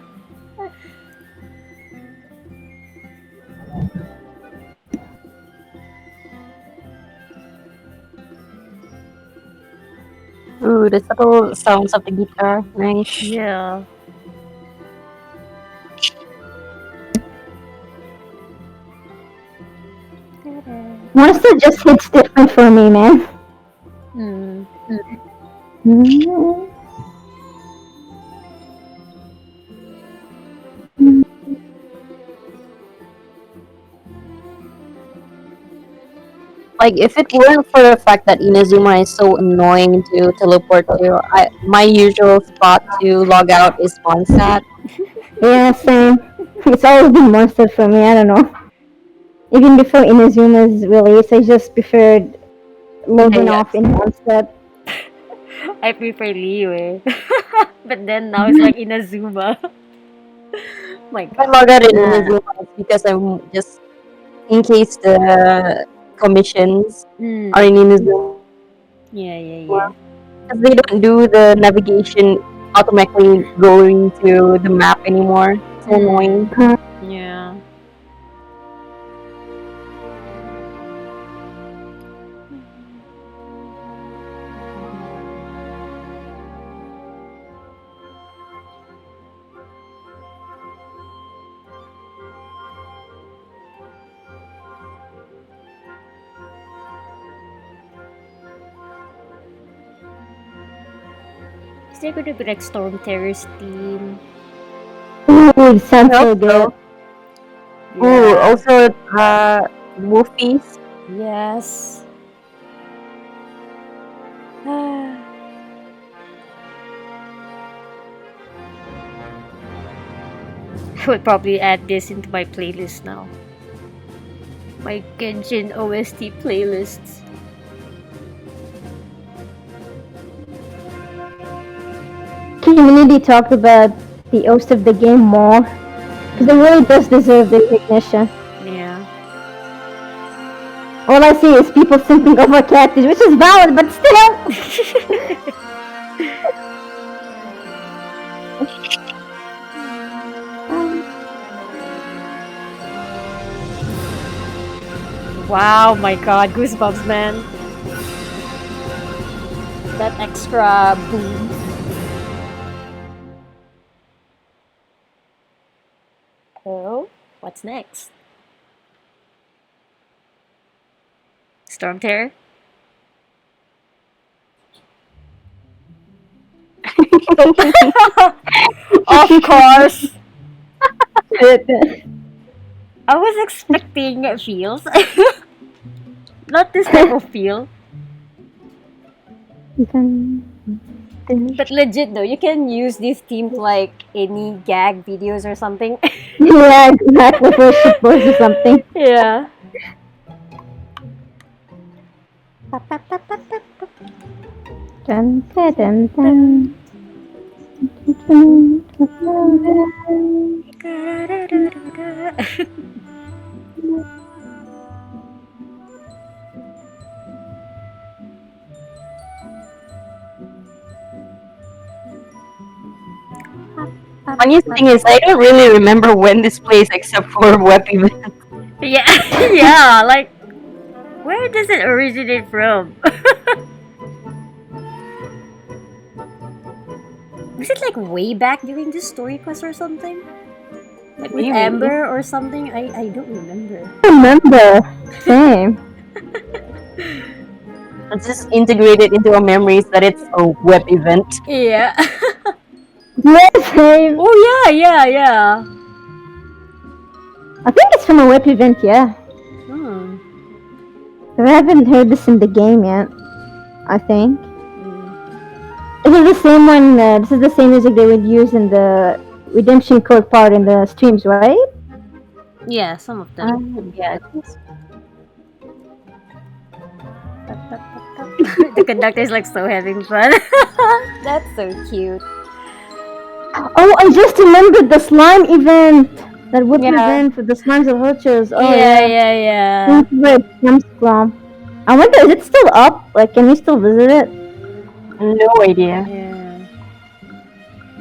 Ooh, the subtle sounds of the guitar. Nice. Yeah. Monster just hits different for me, man. Hmm. Like, if it weren't for the fact that Inazuma is so annoying to teleport to, my usual spot to log out is Mondstadt. Yeah, same. It's always been monster for me, I don't know. Even before Inazuma's release, I just preferred logging Yeah. off in Mondstadt. I prefer Liyue. But then now it's like Inazuma. My I god. log out in Inazuma because I'm just, in case the commissions Mm. are in Inazuma. Yeah. Because they don't do the navigation automatically going to the map anymore. It's so annoying. Yeah. Is there gonna be like Storm Terror's team? Ooh, it sounds so good. Ooh, also Wolfies. Yes. I would probably add this into my playlist now. My Genshin OST playlists. Community talked about the host of the game more. Because it really does deserve the recognition. Yeah. All I see is people simping over catfish, which is valid, but still! Wow, my god, goosebumps, man. That extra boom. Oh, what's next? Storm Terror? Of course! I was expecting feels. Not this type of feel. But legit though, you can use this theme to like any gag videos or something. Yeah, exactly, for shitpost or something. Yeah. Dun, dun, dun, dun. Dun, dun, dun, Funniest thing is, I don't really remember when this plays except for web event. Yeah, yeah, like, where does it originate from? Was it like way back during the story quest or something? Like with Maybe. Amber or something? I don't remember. I remember. Same. It's just integrated into our memories that it's a web event. Yeah. Yeah, same. Oh yeah. I think it's from a web event, yeah. Hmm. I haven't heard this in the game yet. I think. This is the same one. This is the same music they would use in the redemption code part in the streams, right? Yeah, some of them. Yeah. The conductor is like so having fun. That's so cute. Oh, I just remembered the slime event. That web Yeah. event for the slimes of Hochos. Oh yeah. That's where it comes from. I wonder, is it still up? Like, can we still visit it? No idea. Yeah.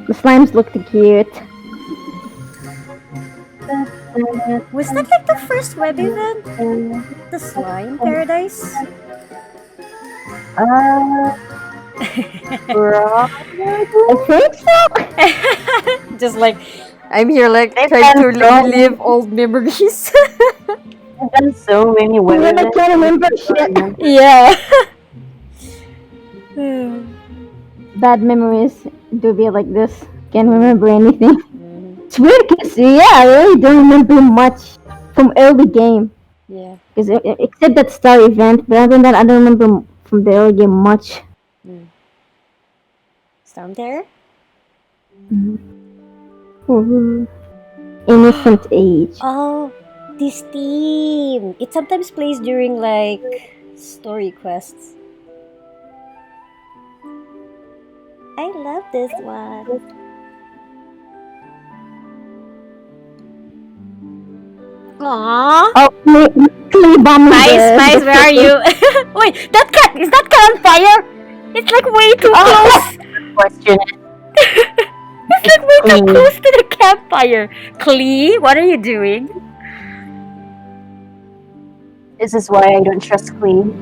The slimes looked cute. Was that like the first web event? The slime paradise? I think so. Just like I'm here like They've trying to done so relive old memories. I've done so many web Even I events. can't remember shit. Yeah. Bad memories do be like this. Can't remember anything. It's weird because, yeah, I really don't remember much from early game. Yeah. Because except that star event, but other than that, I don't remember from the early game much. Sound there? Ooh. Innocent age. Oh, this theme. It sometimes plays during like story quests. I love this one. Aww. Oh, Clay Bomb. Spice, where are you? Wait, that cat, is that cat on fire? It's like way too close. Question. It's like way too close to the campfire. Klee, what are you doing? This is why I don't trust Clean.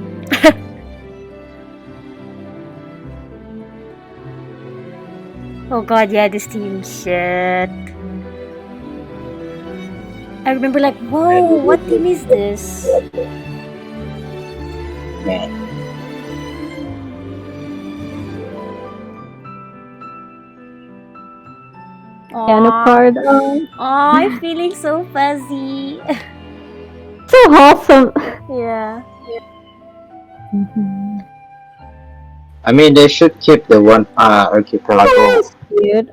Oh god, yeah, this team shit. I remember like, whoa, what team is this? Piano card. Oh, I'm feeling so fuzzy. So wholesome. Yeah. I mean, they should keep the one archipelago. That's cute.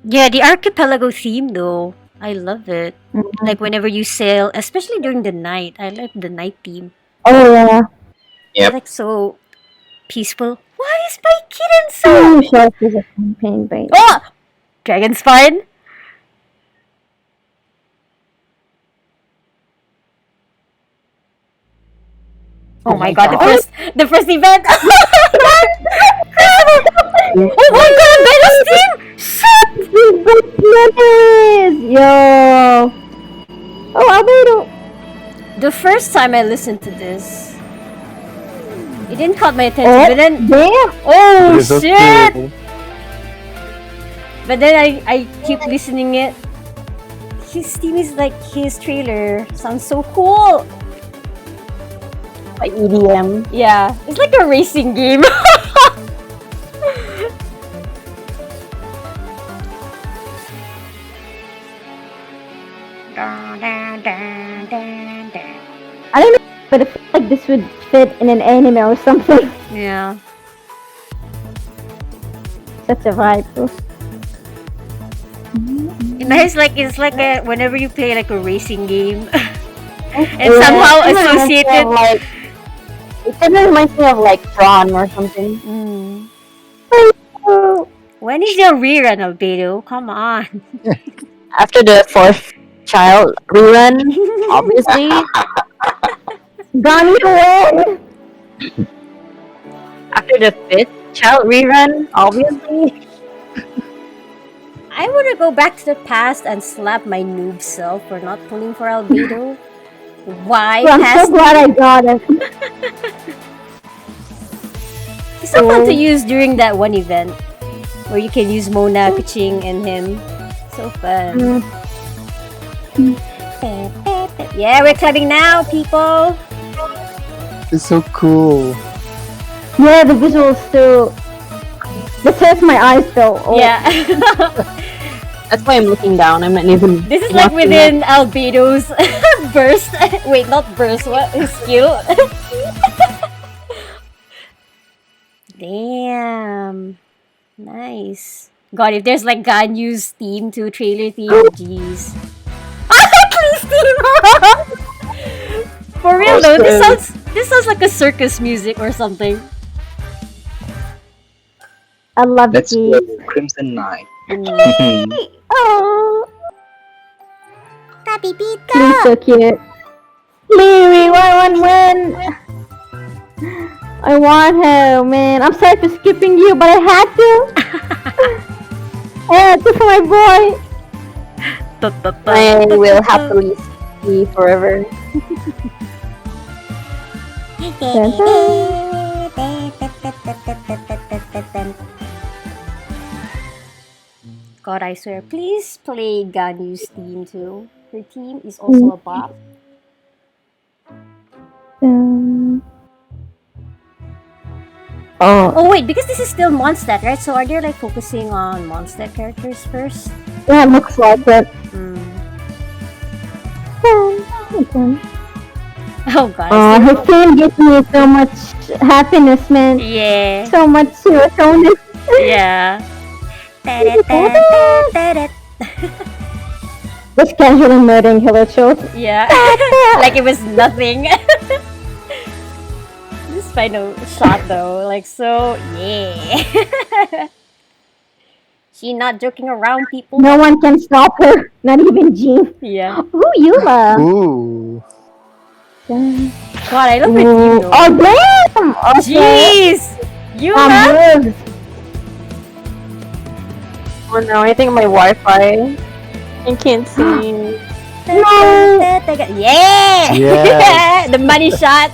Yeah, the archipelago theme though. I love it. Like whenever you sail, especially during the night. I like the night theme. Oh, yeah. Yep. It's like so peaceful. Why is my kitten so... Oh, shark is a campaign bait. Oh! Dragon spine? Oh my god, the first event! Oh my god, Venus team! Shit! Yo! Oh, Albedo! The first time I listened to this, it didn't caught my attention, Oh, but then... damn! Oh It is so shit! cute. But then I keep listening it. His theme is like, his trailer sounds so cool! Like EDM. Yeah, it's like a racing game. I don't know, but I feel like this would fit in an anime or something. Yeah. Such a vibe, too. It's like a, whenever you play like a racing game and Yeah, somehow it reminds me associated. of, like, it kind of reminds me of like Tron or something. When is your rerun, Albedo? Come on. After the fourth child rerun, obviously. Gone win! After the fifth child rerun, obviously. I want to go back to the past and slap my noob self for not pulling for Albedo. Why? Well, I'm past so glad I got it. It's so fun to use during that one event. Or you can use Mona, Kuching, and him. So fun. Yeah, we're clubbing now, people. It's so cool. Yeah, the visuals too. This hurts my eyes though. Oh. Yeah. That's why I'm looking down. I'm not even. This is like watching within Albedo's burst. Wait, not burst. What? His skill. Damn. Nice. God, if there's like Ganyu's theme to trailer theme, jeez. Please theme! For real though, this sounds like a circus music or something. I love Let's these. go Crimson Knight. Oh, Papi he's Pika! so cute. Leary, win. I want her, man. I'm sorry for skipping you, but I had to. I had to for my boy. I will happily see forever. God, I swear, please play Ganyu's theme too. Her theme is also a bop. Oh wait, because this is still Mondstadt, right? So are they like focusing on Mondstadt characters first? Yeah, it looks like it. Oh god. Her theme gives me so much happiness, man. Yeah. So much serotonin. Yeah. Just casually murdering Hello Chills. Yeah. Like it was nothing. This final shot though, like so, yeah. She not joking around, people. No one can stop her, not even Jean. Yeah. Ooh, Yula. Ooh. God, I love her theme though. Oh, damn! Okay. Jeez! Yula! Moves. Oh no, I think my Wi-Fi. I can't see. Yeah! Yes. The money shot.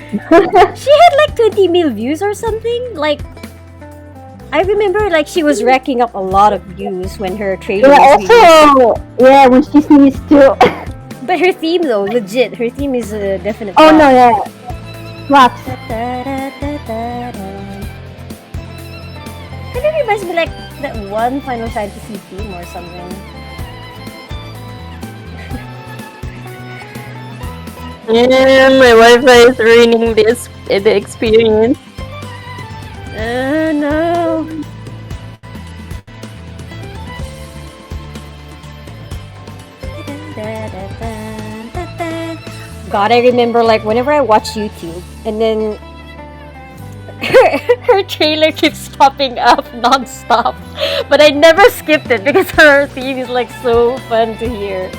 She had like 20 mil views or something. Like, I remember like she was racking up a lot of views when her trailer Yeah, was released. also, yeah, when she sneezed too. But her theme though, legit, her theme is a definite. Oh pop. no, yeah. Slaps. Kind of reminds me like that one Final Fantasy theme or something. Yeah, my Wi-Fi is ruining the experience. No. God, I remember like whenever I watch YouTube and then her trailer keeps popping up non-stop. But I never skipped it because her theme is like so fun to hear.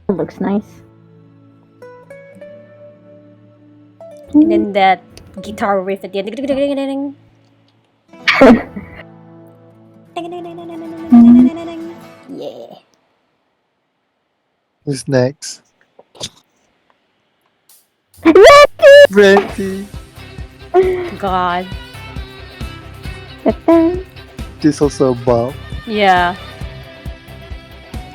It looks nice. And then that guitar riff at the end. Yeah. Who's next? Renty. God. This also a bop. Yeah.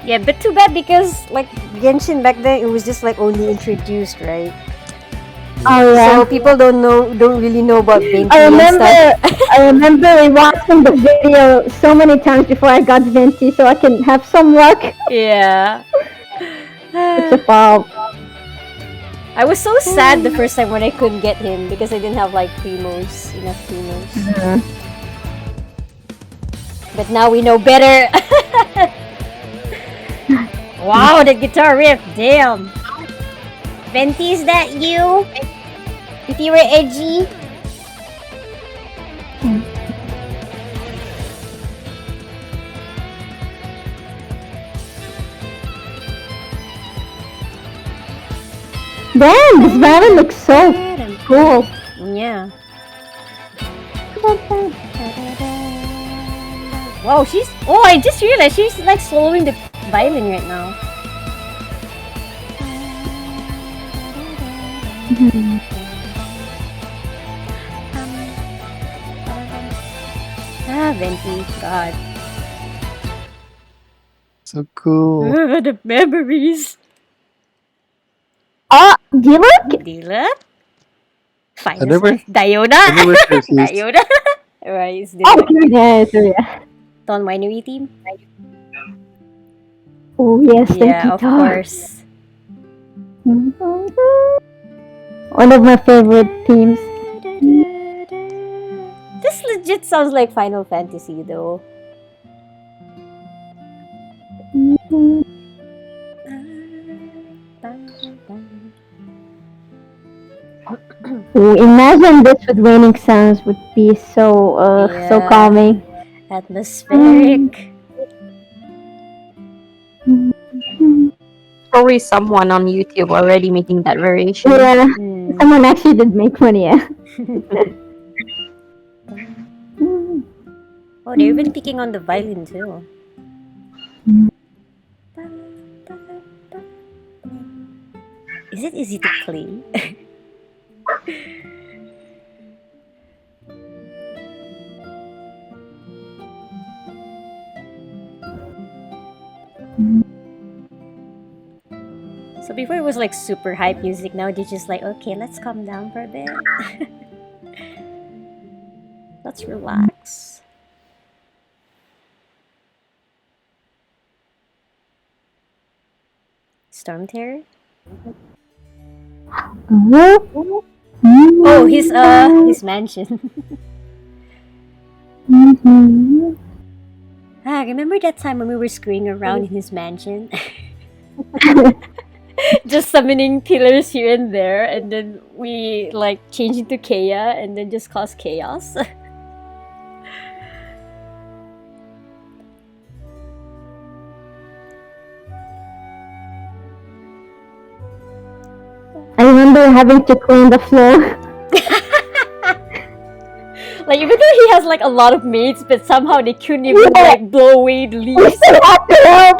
Yeah, but too bad because like Genshin back then it was just like only introduced, right? Oh yeah. So people don't really know about Venti I and remember, stuff. I remember rewatching the video so many times before I got Venti, so I can have some luck. Yeah. It's a foul. I was so sad the first time when I couldn't get him because I didn't have like enough primos. But now we know better. Wow, the guitar riff, damn. Venti, is that you? If you were edgy? Damn, this violin looks so cool. Yeah. Wow, she's... Oh, I just realized she's like soloing the violin right now. Venti, God. So cool. The memories. Diluc? Dila? I Finest never, one. Diona? I never refused. Diona? Right, it's Oh, Dila. yeah. Ton Winery team? Oh, yes, thank Yeah, you, of Tom. course. One of my favorite themes. This legit sounds like Final Fantasy though. Oh, imagine this with raining sounds would be so so Yeah. calming. Atmospheric. Probably someone on YouTube already making that variation. Yeah, Mm. someone actually did make one, yeah. Oh, they're even picking on the violin too. Is it easy to play? So before it was like super hype music, now they're just like, okay, let's calm down for a bit. Let's relax. Storm Terror? Oh, his mansion. Remember that time when we were screwing around in his mansion? Just summoning pillars here and there, and then we like change into Kea and then just cause chaos. I remember having to clean the floor. Like even though he has like a lot of mates, but somehow they couldn't even like blow away the We leaves. still have to help.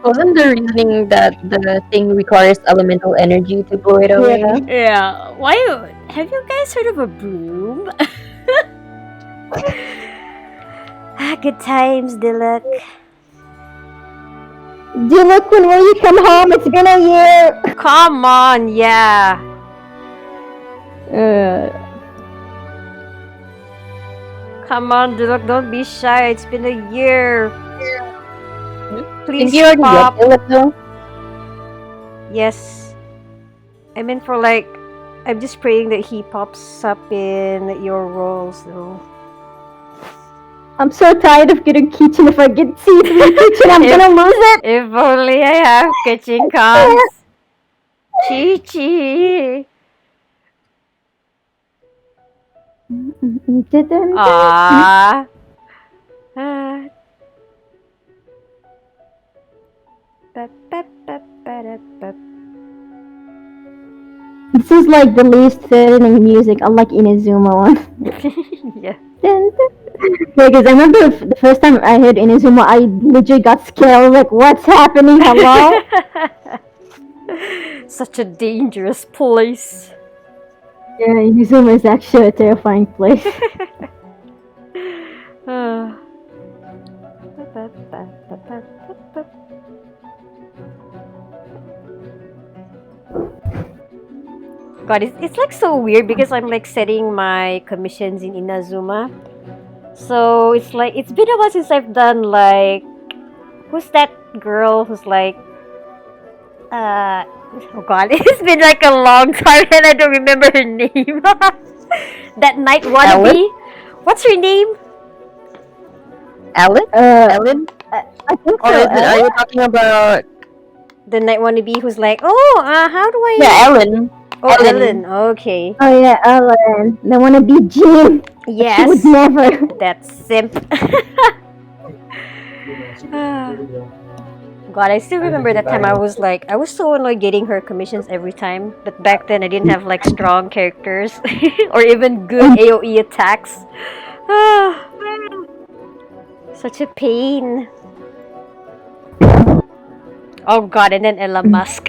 Wasn't the reasoning that the thing requires elemental energy to blow it away? Yeah. Yeah. Why have you guys heard of a broom? Good times, Dilek. Diluc, when will you come home? It's been a year. Come on, yeah. Come on, Dilek, don't be shy. It's been a year. Please Did you already stop. get it though? Yes. I meant for like, I'm just praying that he pops up in your roles though. I'm so tired of getting kitchen. If I get seeds in the kitchen, I'm gonna lose it. If only I have kitchen comes. Chi Chi. Ah. This is like the least threatening music, unlike Inazuma one. Yeah. Because I remember the first time I heard Inazuma, I legit got scared. I was like, "What's happening? Hello?" Such a dangerous place. Yeah, Inazuma is actually a terrifying place. God, it's like so weird because I'm like setting my commissions in Inazuma. So it's like, it's been a while since I've done like, who's that girl who's like, oh God, it's been like a long time and I don't remember her name. That night wannabe. Ellen? What's her name? Ellen? Ellen? I think Or so. is it, are you talking about... The night wannabe who's like, oh, how do I... Yeah, Ellen. Oh, Ellen. Okay. Oh yeah, Ellen. They wanna be Jean. Yes. She would never. That simp. God, I still remember that time I was so annoyed getting her commissions every time. But back then I didn't have like strong characters or even good AoE attacks. Such a pain. Oh god, and then Elon Musk.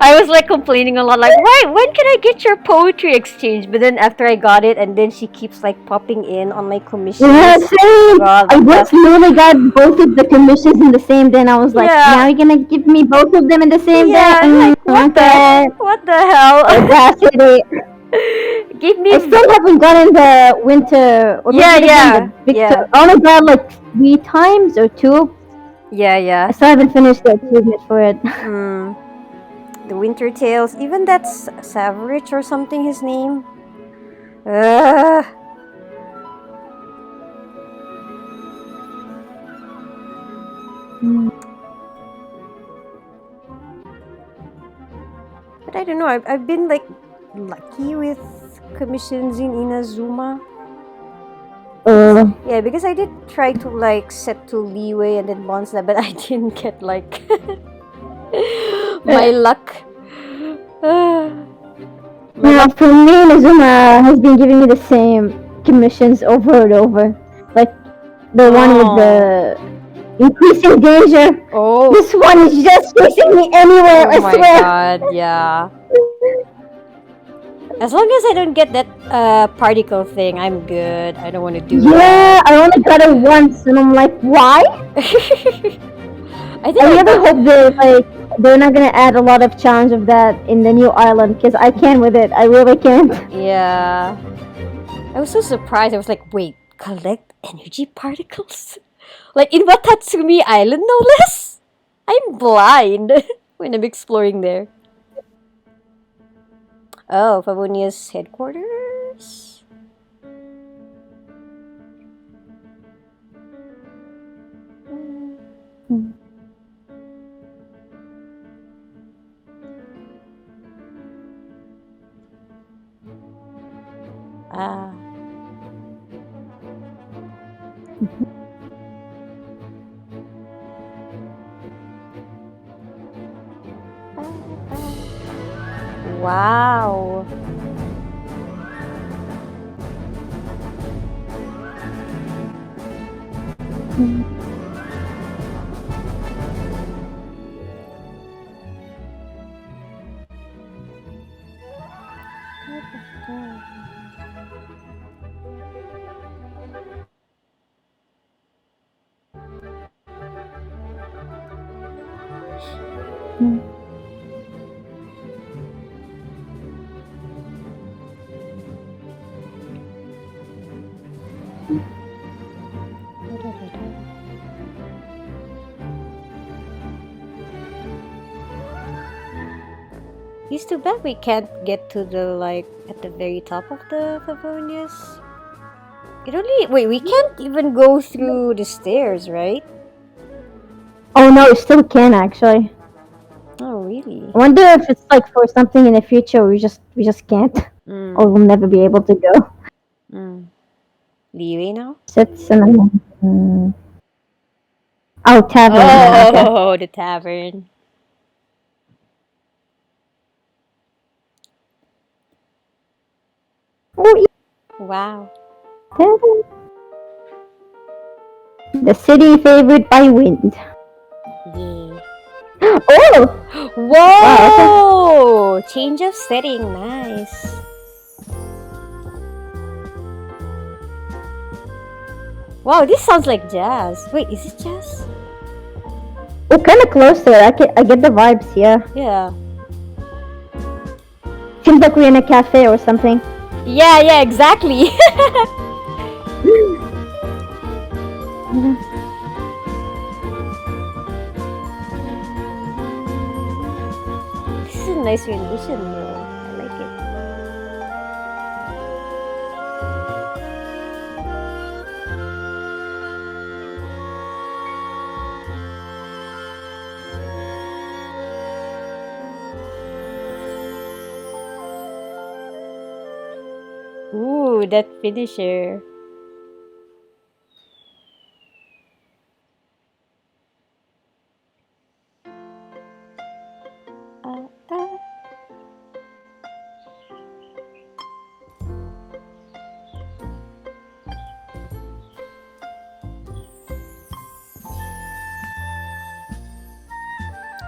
I was like complaining a lot, like, why? When can I get your poetry exchange? But then after I got it, and then she keeps like popping in on my commissions. Yeah, same. God, I like just literally got both of the commissions in the same day, and I was like, Yeah. now you're gonna give me both of them in the same Yeah, day? like what Okay. what the hell? Audacity. Give me I still haven't gotten the winter. What was Yeah, it again? yeah, The Victor. yeah. I only got like 3 times or 2. Yeah. I still haven't finished the achievement for it. Mm. The Winter Tales, even that's Savarich or something his name. Ugh. But I don't know, I've been like lucky with commissions in Inazuma. Yeah, because I did try to like set to leeway and then Bonsla, but I didn't get like my luck. Yeah, for me, Inazuma has been giving me the same commissions over and over. Like the one with the increasing danger. Oh. This one is just chasing me anywhere, I Oh my swear. god, yeah. As long as I don't get that particle thing, I'm good. I don't want to do Yeah, that. I only got it once, and I'm like, why? I think I really hope they're not gonna add a lot of challenge of that in the new island, because I can with it. I really can't. Yeah. I was so surprised. I was like, wait, collect energy particles? Like in Watatsumi Island, no less? I'm blind when I'm exploring there. Oh, Favonia's headquarters? Ah. Wow. It's too bad we can't get to the like at the very top of the Favonius. It only wait, we can't even go through the stairs, right? Oh no, you still can actually. Oh really? I wonder if it's like for something in the future we just can't, or we'll never be able to go. Leeway now? Sits and oh, tavern. Yeah, okay. Oh, the tavern. Oh, Wow. tavern. The city favored by wind. Yeah. Oh! Whoa! Change of setting, nice. Wow, this sounds like jazz. Wait, is it jazz? We're kind of close to it. I get the vibes, yeah. Yeah. Seems like we're in a cafe or something. Yeah, exactly. This is a nice rendition though. I like it. Ooh, that finisher.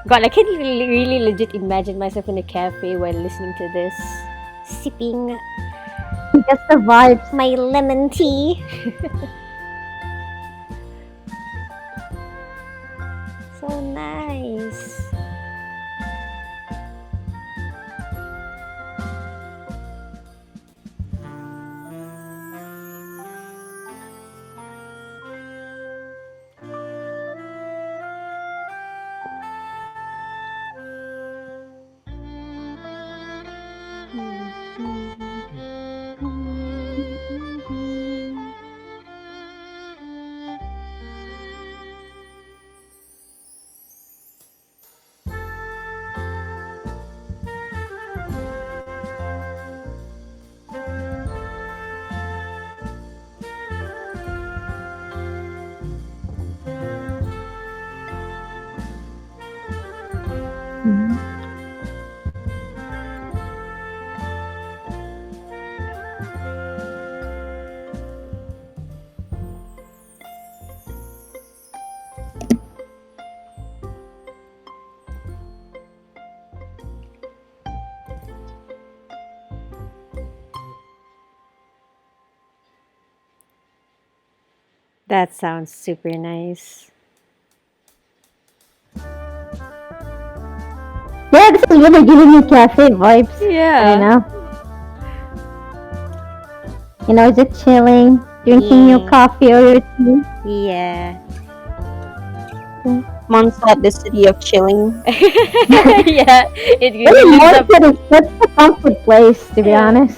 God, I can really legit imagine myself in a cafe while listening to this, sipping That's the vibes. my lemon tea. So nice. That sounds super nice. Yeah, this is really giving me cafe vibes. Yeah. Just chilling, drinking your Yeah. coffee or your tea. Yeah. Mondstadt, the city of chilling. Yeah. It Really, really leaves up. Mondstadt is such a comfort place, to be Yeah. honest.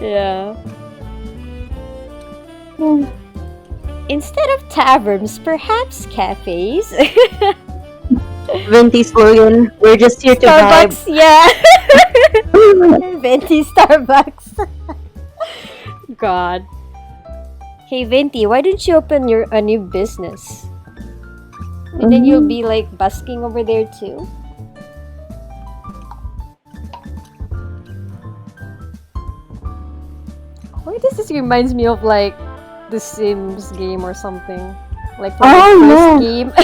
Yeah. Yeah. Instead of taverns, perhaps cafes. Venti slogan. We're just here to vibe. Starbucks, yeah. Venti Starbucks. God. Hey Venti, why don't you open a new business? And then you'll be like busking over there too. Why does this reminds me of like the Sims game or something? Like from the first game.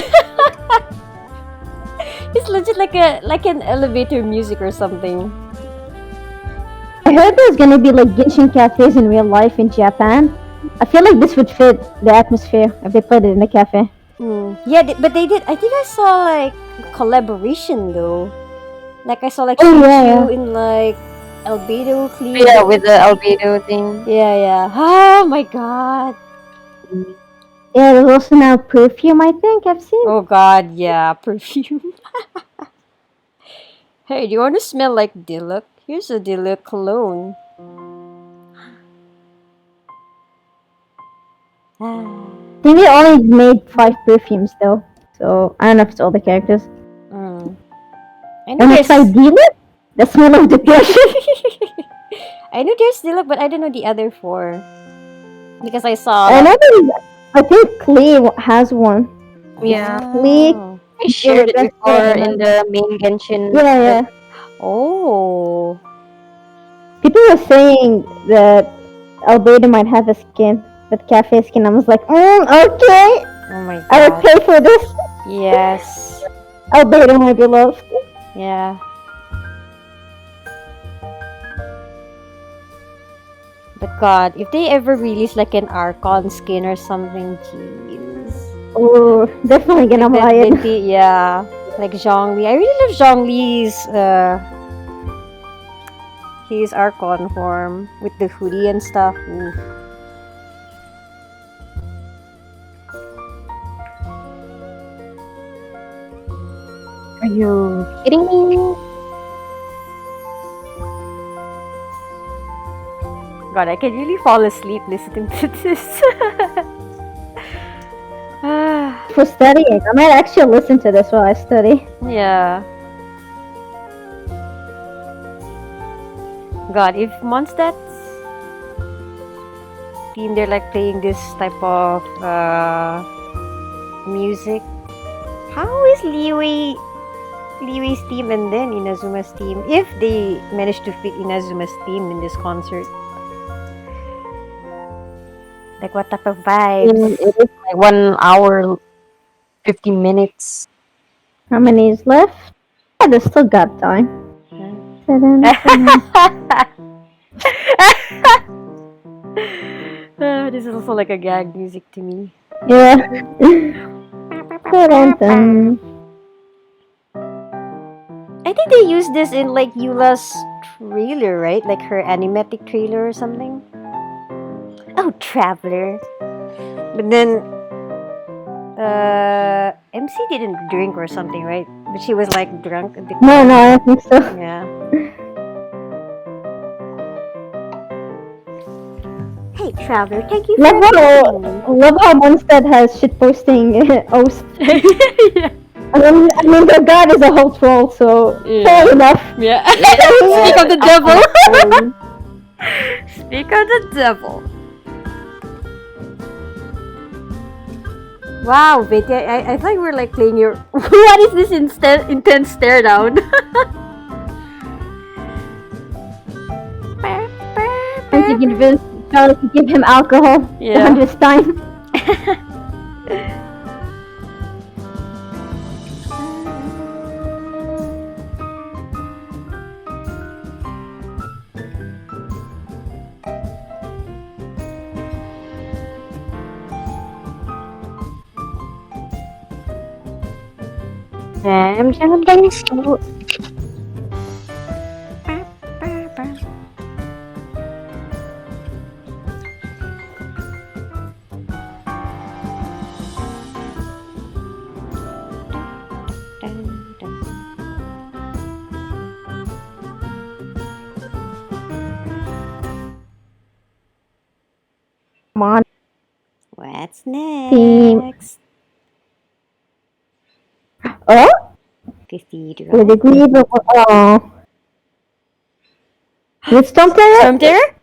It's legit like an elevator music or something. I heard there's gonna be like Genshin cafes in real life in Japan. I feel like this would fit the atmosphere if they put it in a cafe. Yeah, but they did. I think I saw like collaboration though. Like I saw like Oh, yeah. in like albedo clean. Yeah, with the albedo thing. Yeah. Oh my god. Yeah, there's also now perfume, I think I've seen. Oh god, yeah, perfume. Hey, do you want to smell like Diluc? Here's a Diluc cologne. I think they only made 5 perfumes though. So I don't know if it's all the characters. I know And it's there's like Diluc? The smell of depression. I know there's Diluc, but I don't know the other 4. Because I saw I think Klee has one. Yeah. Klee. I shared it before in the main Genshin. Yeah. Oh. People were saying that Albedo might have a skin, but cafe skin. I was like, okay. Oh my god. I would pay for this. Yes. Albedo, my beloved. Yeah. But god, if they ever release like an Archon skin or something, jeez. Oh, definitely gonna buy it. Yeah. Like Zhongli. I really love Zhongli's his Archon form with the hoodie and stuff. Oof. Are you kidding me? God, I can really fall asleep listening to this. For studying, I might actually listen to this while I study. Yeah. God, if Mondstadt's team, they're like playing this type of music, how is Liwei's team and then Inazuma's team, if they manage to fit Inazuma's team in this concert? Like what type of vibes? It is like 1 hour, 50 minutes. How many is left? Yeah, they still got time. This is also like a gag music to me. Yeah. Dun-dun-dun. I think they used this in like Eula's trailer, right? Like her animatic trailer or something. Oh, Traveler. But then, MC didn't drink or something, right? But she was like drunk at the No, time. I don't think so. Yeah. Hey, Traveler, thank you for Love how Mondstadt has shitposting host. yeah. I mean, their god is a whole troll, so fair enough. Yeah. Speak of the devil. Speak of the devil. Wow, Betty, I thought you were like playing your. What is this intense stare down? Trying to give him alcohol the 100th time. Jangan nangis dulu. Come on. What's next? Oh? Cathedral. With the green. Oh. With Storm Terror? Storm Terror?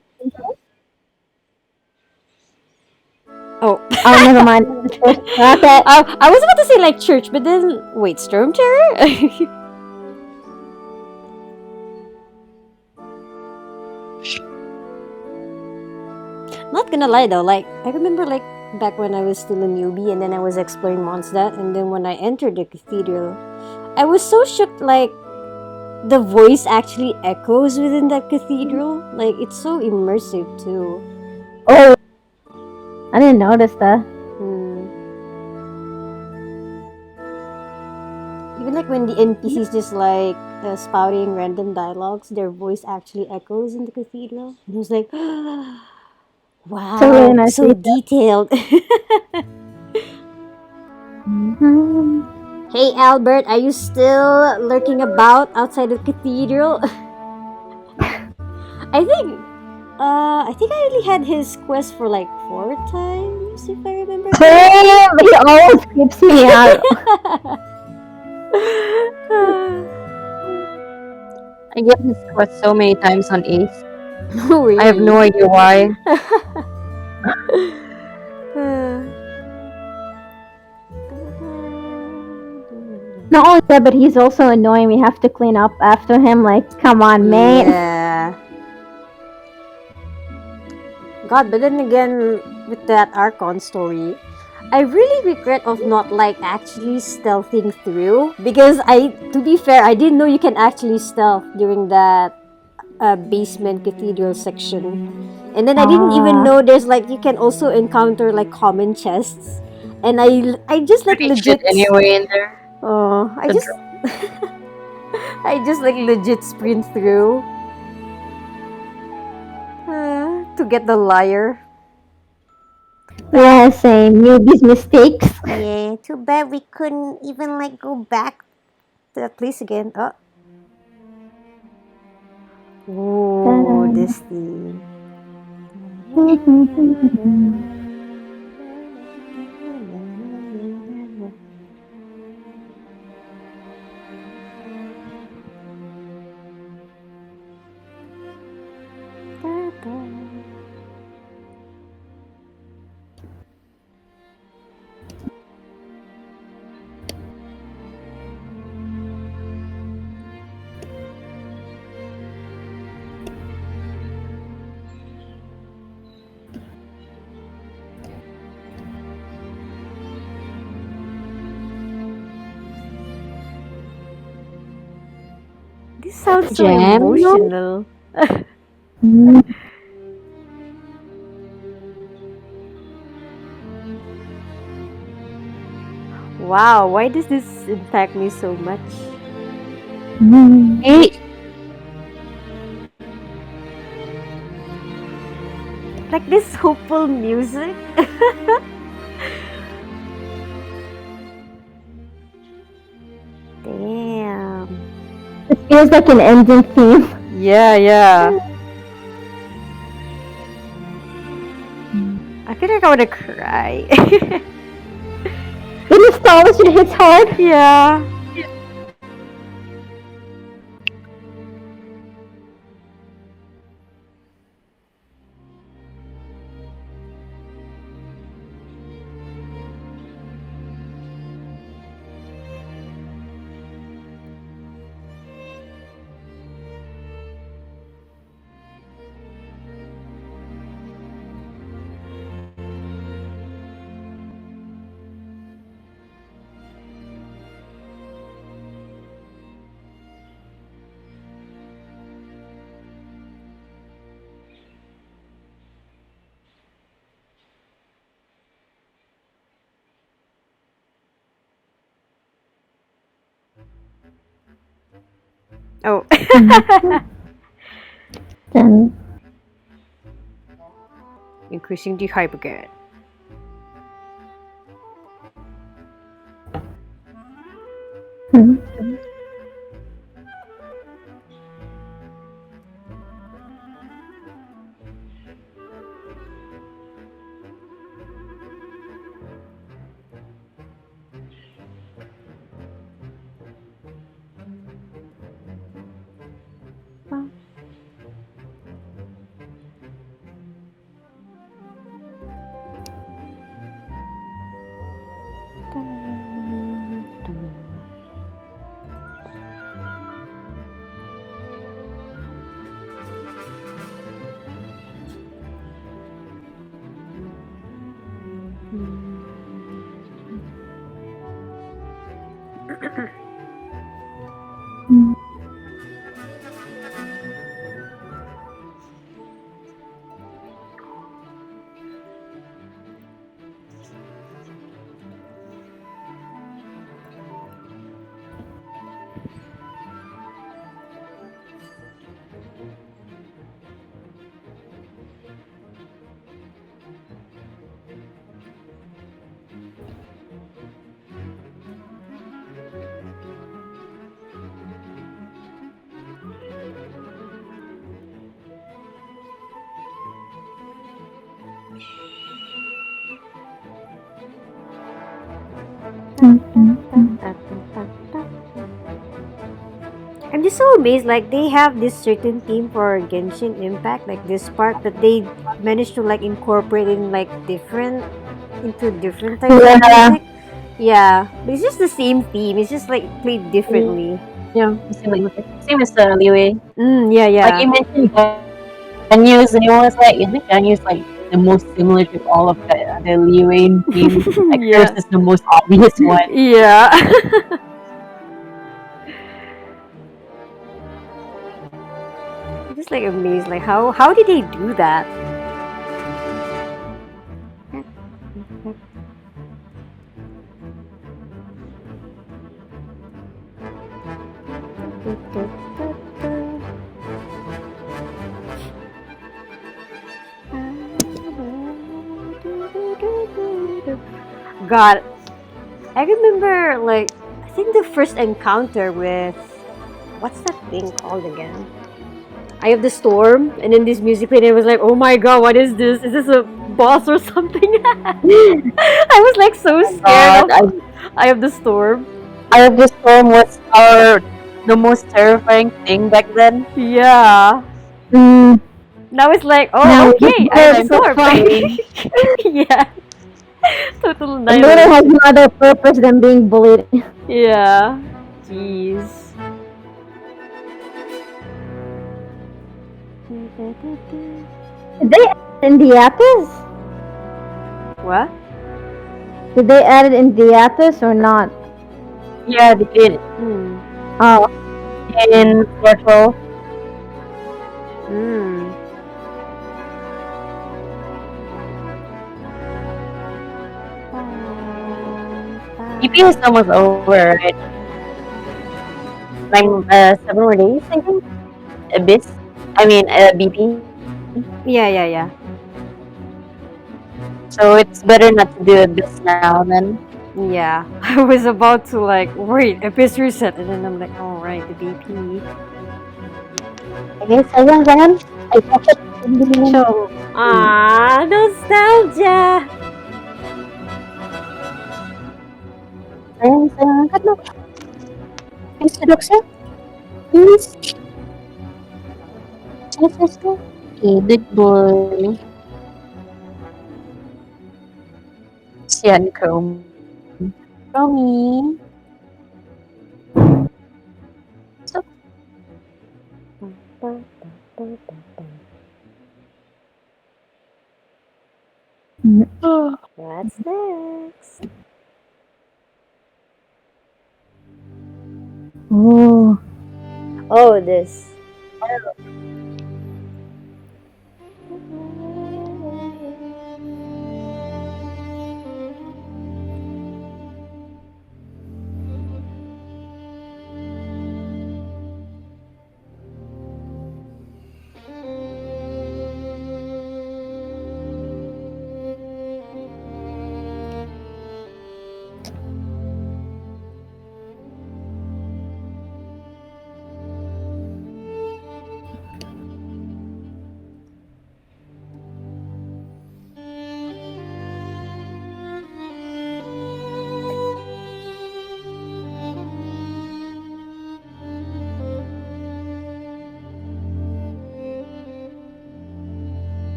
Oh. Oh, never mind. Okay. I was about to say like church, but then wait, Storm Terror? Not gonna lie though, like I remember like back when I was still a newbie and then I was exploring Mondstadt, and then when I entered the cathedral, I was so shocked like the voice actually echoes within that cathedral. Like it's so immersive too. Oh. I didn't notice that. Even like when the NPCs just like spouting random dialogues, their voice actually echoes in the cathedral. And I was like, wow, So really nice so detail. detailed. Hey Albert, are you still lurking about outside the cathedral? I think I only had his quest for like 4 times, if I remember correctly. He always creeps me out. I get this quest so many times on Ace. Oh, really? I have no idea why. Not only that, but he's also annoying. We have to clean up after him. Like, come on, man. Yeah. God, but then again, with that Archon story, I really regret of not like actually stealthing through, because to be fair, I didn't know you can actually stealth during that basement cathedral section, and then I didn't even know there's like you can also encounter like common chests, and I just like Pretty legit shit anyway in there. Oh, I just I just like legit sprint through to get the lyre. Yeah, same. Newbies' mistakes. Yeah, too bad we couldn't even like go back to that place again. Oh. Ooh, this theme. Sounds so Jam, no? emotional. Mm. Wow, why does this impact me so much? Mm. Hey, Like this hopeful music. Damn. It feels like an ending theme. Yeah, yeah. I feel like I wanna cry. The nostalgia hits hard. Yeah. Oh. Then Increasing the hype again. I'm just so amazed. Like they have this certain theme for Genshin Impact, like this part that they managed to like incorporate in like different into different types of music. Yeah, but it's just the same theme. It's just like played differently. yeah, same as the Liu. Yeah, yeah. Like you mentioned Ganyu, and it was like, I think Ganyu is like the most similar to all of the Liu theme. Like Yeah. Curse is the most obvious one. Yeah. I'm just like amazed. Like how did they do that? God, I remember like I think the first encounter with what's that thing called again? Eye of the Storm, and then this music played, and I was like, oh my god, what is this? Is this a boss or something? I was like so scared of Eye of the Storm. Eye of the Storm was the most terrifying thing back then. Yeah. Now it's like, oh, Now okay, it's Eye of the so Storm. fun. Yeah. Total It literally has nightmare. no other purpose than being bullied. Yeah. Jeez. Did they add it in the Athos? What? Did they add it in the Athos or not? Yeah, they did. Oh. in Portal. Hmm. BP is almost over, right? Like 7 more days, I think. Abyss. I mean, BP. Yeah. So it's better not to do Abyss now then. Yeah. I was about to like wait, Abyss reset, and then I'm like, all right, the BP. Okay, sayang. I dapat bili ng So, Ah, nostalgia. sayang. Ano? Please, Roxa? Please. Let's go. Okay, good boy. Sian Chrome. Chromie. So, What's next? oh, Oh, this.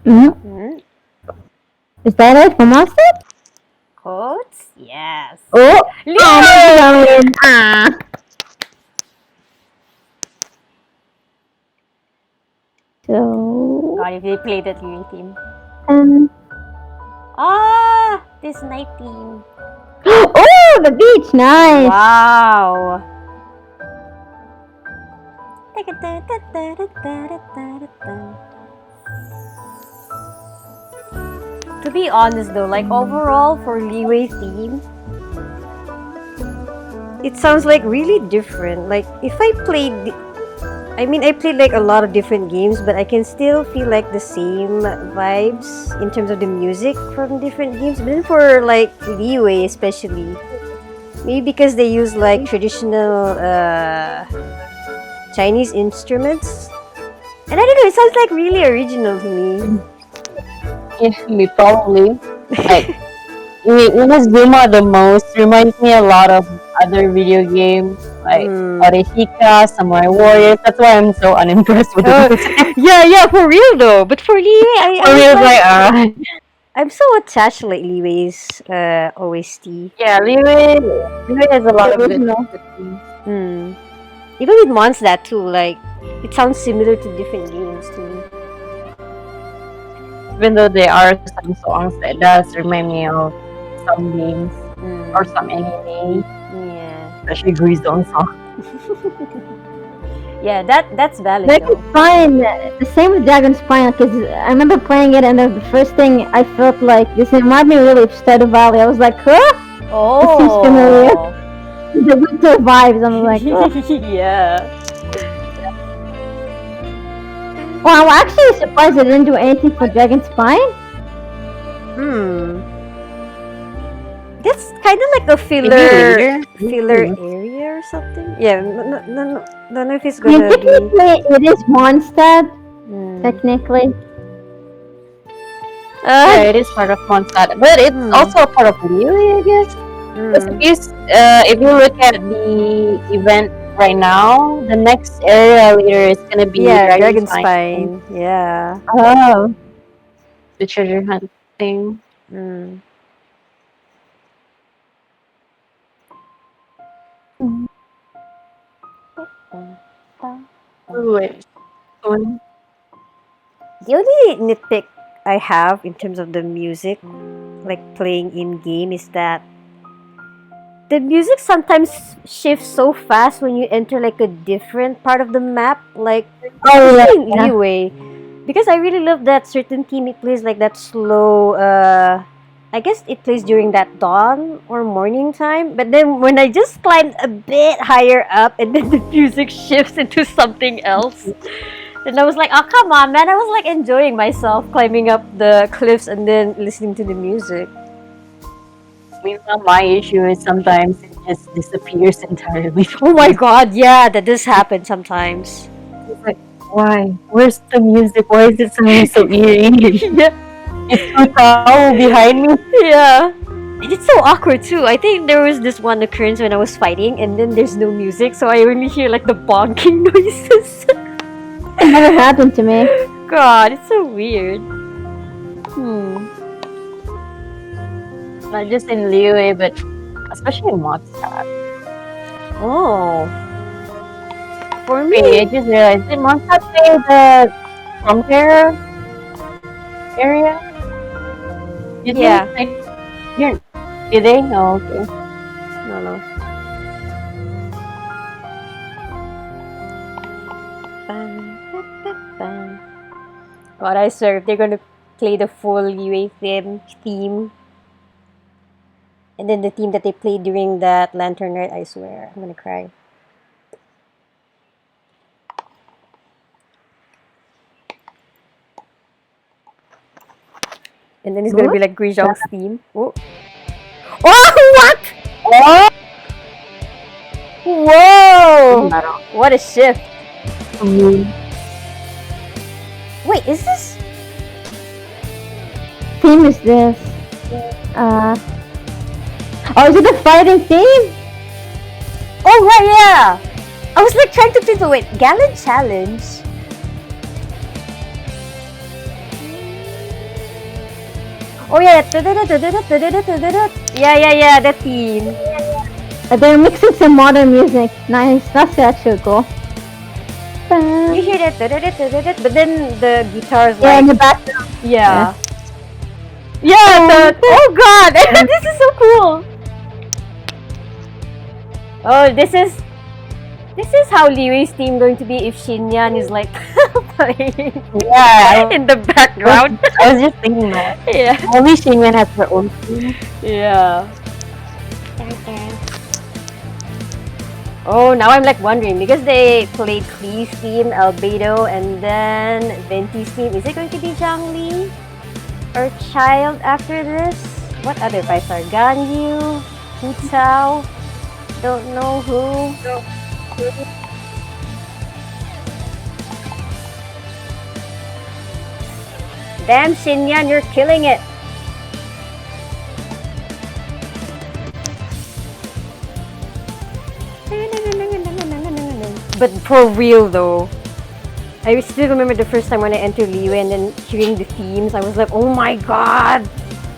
Hmm? is that it for Monster? Quotes? Yes. Oh, Leo! So, God, if they played that Lily team. um, Ah, this night team. oh, the beach, nice. Wow. To be honest though, like overall for Liwei's theme, it sounds like really different. Like if I played, I played like a lot of different games, but I can still feel like the same vibes in terms of the music from different games. But then for like Liwei especially, maybe because they use like traditional Chinese instruments. And I don't know, it sounds like really original to me. yeah, me probably. Like, Inazuma the most reminds me a lot of other video games like Oreshika, Samurai Warriors. That's why I'm so unimpressed with the music. Yeah, for real though. But for Liwei, For me, it's like, I'm so attached to like Liwei's OST. yeah, Liwei has a lot of good things. Even with Mondstadt too, like it sounds similar to different games to me. Even though there are some songs that does remind me of some games or some anime, Yeah. especially Greystone song. Yeah, that's valid Like though. it's fine. The same with Dragon Spine, because I remember playing it, and the first thing I felt like this reminded me really of Stardew Valley. I was like, huh? This seems familiar. The winter vibes. I'm like, oh. Yeah. Well, I'm actually surprised they didn't do anything for Dragon Spine. That's kind of like a filler area or something. Yeah, no, don't know if it's gonna be. Technically, it is Mondstadt. Technically. Yeah, it is part of Mondstadt, but it's also a part of Liyue, I guess. Because if you look at the event right now, the next area leader is gonna be Yeah, Dragon Dragon Spine. Spine. Yeah. Oh, the treasure hunt thing. Mm. Wait. The only nitpick I have in terms of the music, like playing in game, is that the music sometimes shifts so fast when you enter like a different part of the map, like especially in Liyue. Because I really love that certain theme it plays, like that slow. I guess it plays during that dawn or morning time. But then when I just climbed a bit higher up, and then the music shifts into something else. And I was like, oh, come on, man. I was like enjoying myself climbing up the cliffs and then listening to the music. Meanwhile, my issue is sometimes it just disappears entirely. Oh my god, yeah, that does happen sometimes. It's like, why? Where's the music? Why is it sounding so eerie? Yeah. It's so tall behind me. Yeah. And it's so awkward too. I think there was this one occurrence when I was fighting and then there's no music, so I only hear like the bonking noises. It never happened to me. God, it's so weird. Not just in Liyue, but especially in Mondstadt. Oh. For me, Wait, I just realized, did Mondstadt say the compare area? Yeah. Did they? Oh, okay. No. God, I swear, if they're gonna play the full UA theme, and then the theme that they played during that Lantern Rite, I swear, I'm gonna cry. And then it's gonna be like Grisong's theme. Oh, what? Oh! Whoa! What a shift! Wait, is this? Theme is this? Oh, is it the fighting theme? Oh right, yeah. I was like trying to think of it. Gallant Challenge. Oh yeah, yeah, that theme. They're mixing some modern music. Nice, that's actually cool. You hear that, but then the guitars Yeah, like in the background. yeah. Oh god, this is so cool. Oh, this is how Liyue's theme going to be if Xinyan is like playing in the background. I was just thinking that. Yeah. Only Xinyan has her own theme. Yeah. Oh, now I'm like wondering because they played Klee's theme, Albedo, and then Venti's theme. Is it going to be Zhangli or Child after this? What other 5-star? Ganyu, Hu Tao, don't know who. Damn, Xinyan, you're killing it. But for real though, I still remember the first time when I entered Liyue and then hearing the themes, I was like, oh my god,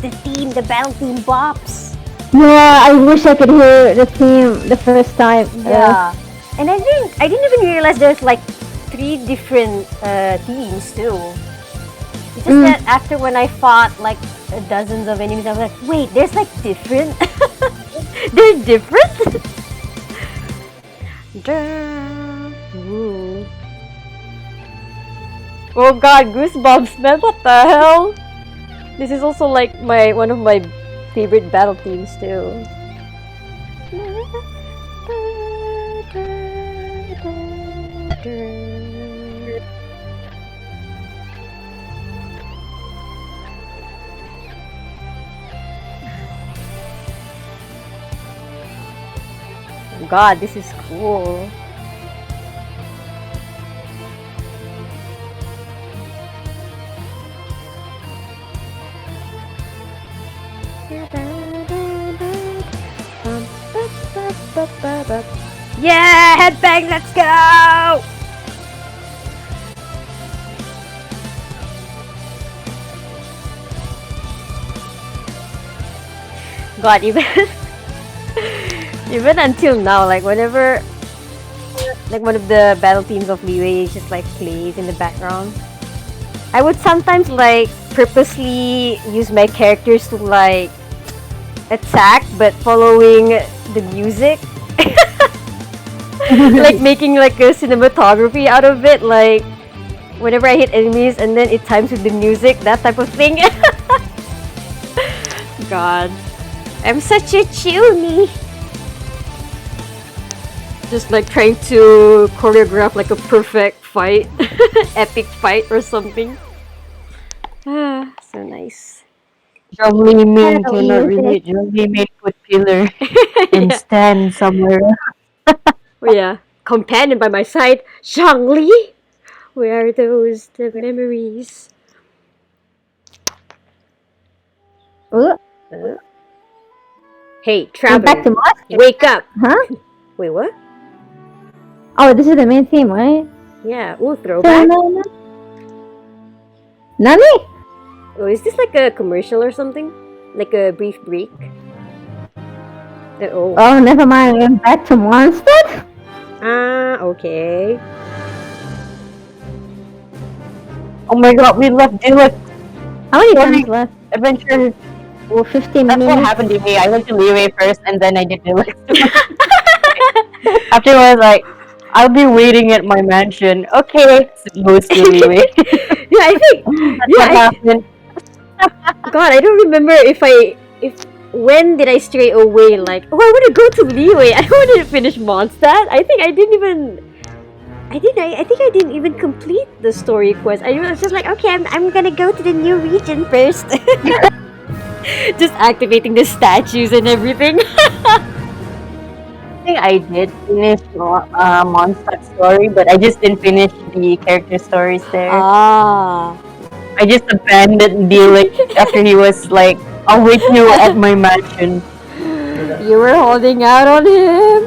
the theme, the battle theme bops. Yeah, I wish I could hear the theme the first time. Yeah. And I didn't even realize there's like 3 different themes too. It's just that after when I fought like dozens of enemies, I was like, wait, there's like different? They're different? Ooh. Oh god, goosebumps, man, what the hell? This is also like one of my favorite battle themes too. God, this is cool. Yeah, headbang, let's go! God, even even until now, like whenever like one of the battle themes of Leeway just like plays in the background, I would sometimes like purposely use my characters to like attack but following the music. Like making like a cinematography out of it, like whenever I hit enemies and then it times with the music, that type of thing. God, I'm such a chuny. Just like trying to choreograph like a perfect fight, epic fight or something. Ah, so nice. Zhongli Min How cannot easy. relate. Zhongli Min put pillar and Yeah. stand somewhere. Oh yeah, companion by my side, Shangli. Where are those the memories? Ooh, Hey, we're back traveler, to monster. wake up! Huh? Wait, what? Oh, this is the main theme, right? Yeah, ooh, throwback. Nani? Oh, is this like a commercial or something? Like a brief break? Oh. Oh, never mind. We're back to monster. Ah, okay. Oh my god, we left Deluxe How many Sorry. times left? Adventure. Oh, 15 That's what minutes. happened to me. I went to Leeway first and then I did Deluxe. Afterwards, like, I'll be waiting at my mansion. Okay, goes to Leeway. Yeah, I think. That's Yeah, what happened. God, I don't remember if when did I stray away? Like, oh, I want to go to Leeway. I want to finish Mondstadt. I think I didn't even. I think I didn't even complete the story quest. I was just like, okay, I'm gonna go to the new region first. Just activating the statues and everything. I think I did finish Mondstadt story, but I just didn't finish the character stories there. Ah. I just abandoned Deluxe after he was like, I'll wait you at my mansion. You were holding out on him.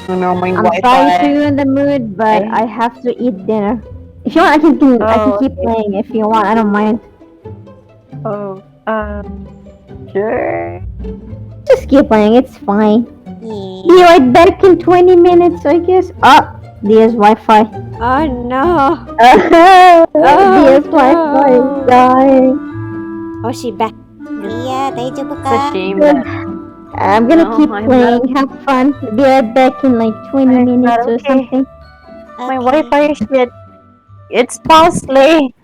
You know, my I'm Wi-Fi. sorry to you in the mood, but I have to eat dinner. If you want, I can keep playing. If you want, I don't mind. Oh, sure. Just keep playing. It's fine. Be right back in 20 minutes, I guess. Oh, there's Wi-Fi. Oh no. There's Wi-Fi is dying. Oh, she back. It's a shame Good. that I'm gonna No, keep I'm playing. Have fun. Be right back in like 20 minutes or something. my Wi-Fi is shit. It's costly.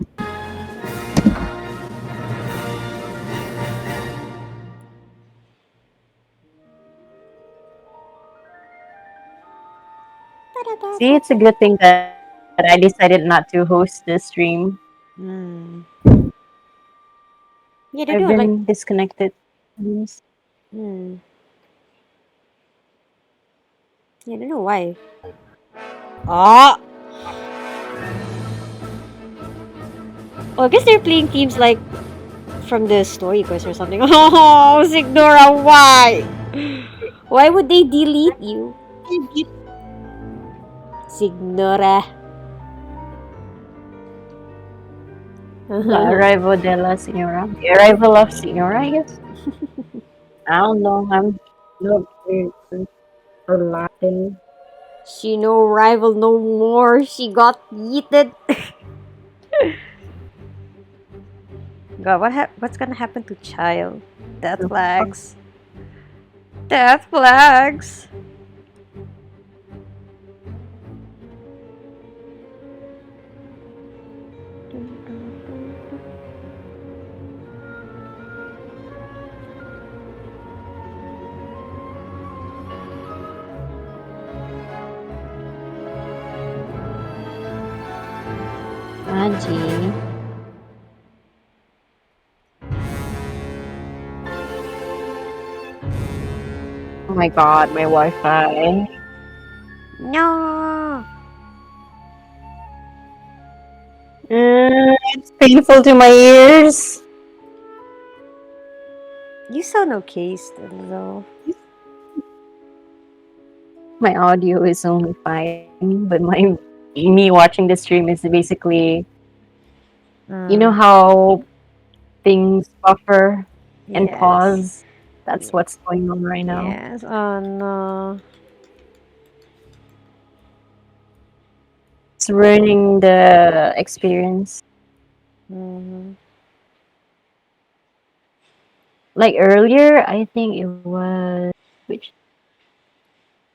See, it's a good thing that I decided not to host the stream. Yeah, they I've do been like. disconnected. Yeah, I don't know why. Ah. Oh, I guess they're playing themes like from the story quest or something. Oh, Signora, why? Why would they delete you? Signora. The arrival de la Signora. The arrival of Signora, I guess. I don't know. I'm not for Latin. She no rival no more. She got yeeted. God, what's gonna happen to Child? Death flags. Death flags. Angie. Oh my god, my Wi-Fi. No. It's painful to my ears. You sound okay still, though. My audio is only fine, but my me watching the stream is basically, you know how things buffer and Yes. pause. That's what's going on right now. Yes. Oh no. It's ruining the experience. Mhm. Like earlier, I think it was which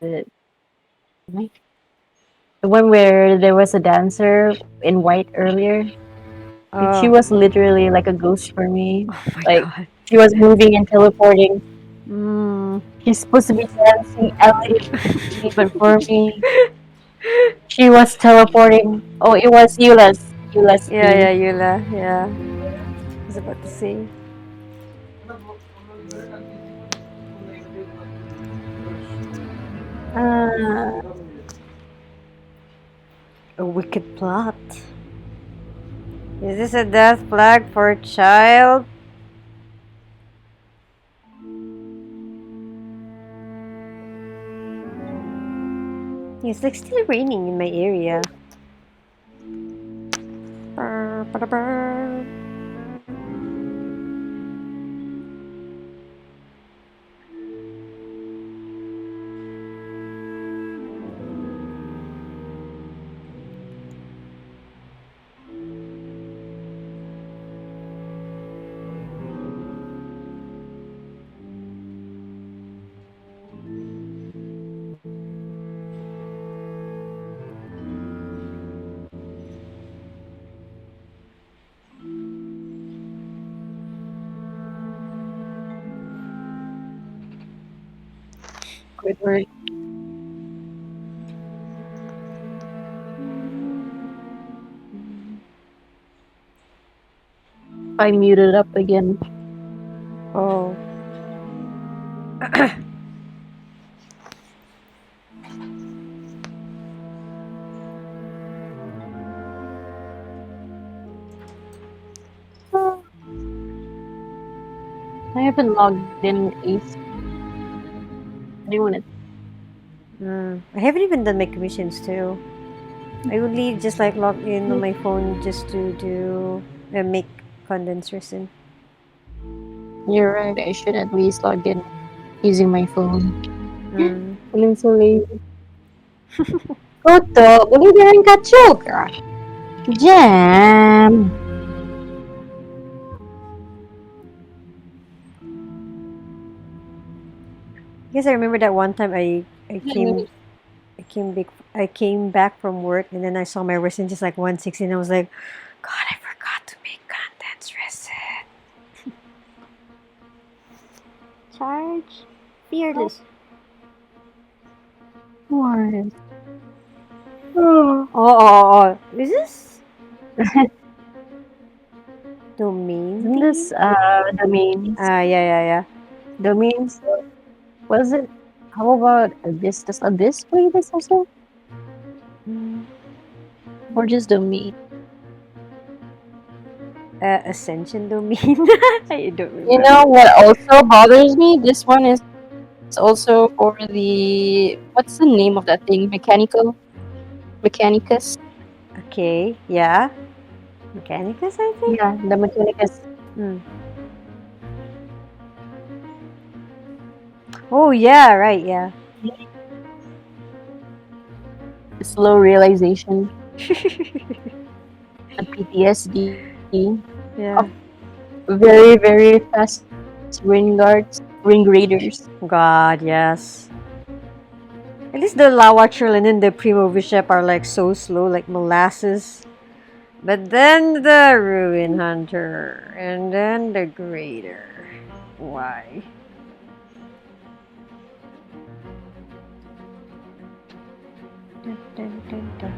the the one where there was a dancer in white earlier. And she Oh. was literally like a ghost for me. Oh my Like god. she was moving and teleporting. Mm. She's supposed to be dancing elegantly, but for me, she was teleporting. Oh, it was Eula's Yeah, speed. Yula. Yeah. I was about to say. Uh, A wicked plot. Is this a death flag for a child? It's like still raining in my area. Brr, brr, brr. good word. I muted up again. Oh. I haven't logged in Ace. I didn't want to. I haven't even done my commissions too. I only just like log in on my phone just to do make condense resin. You're right. I should at least log in using my phone. Mm. I'm so lazy. Koto, beli jalan kacau kah? Jam. Because I remember that one time I came back from work and then I saw my resin just like 160 and I was like, God, I forgot to make condense resin. Charge. Fearless. What? Oh. Is this domain Isn't thingy? this domains? Yeah. Domains? What is it? How about Abyss? Does Abyss play this also? Or just domain? Ascension domain. I don't You remember. know what also bothers me? This one is also for the what's the name of that thing? Mechanicus? Okay, yeah. Mechanicus, I think? Yeah, the Mechanicus. Mm. Oh, yeah, right, yeah. Slow realization. The PTSD Yeah. of very, very fast ring raiders. God, yes. At least the Lava Trail and then the Primo Bishop are like so slow, like molasses. But then the Ruin Hunter, and then the Greater. Why? Dun, dun, dun, dun.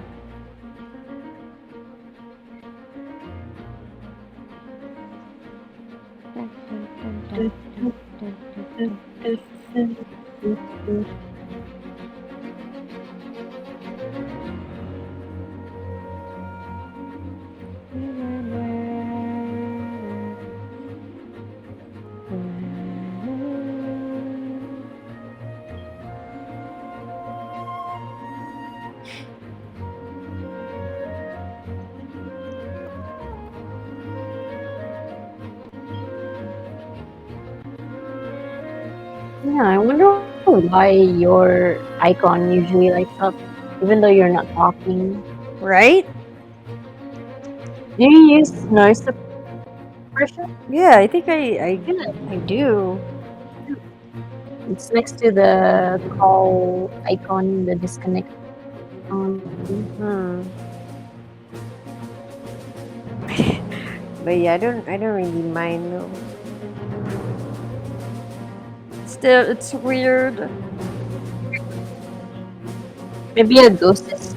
Dun, dun, dun, dun, dun, dun, dun, dun. Yeah, I wonder why your icon usually lights up, even though you're not talking. Right? Do you use noise suppression? Yeah, I think Yeah, I do. it's next to the call icon, the disconnect. Hmm. But yeah, I don't really mind though. Still, it's weird. Maybe a ghost is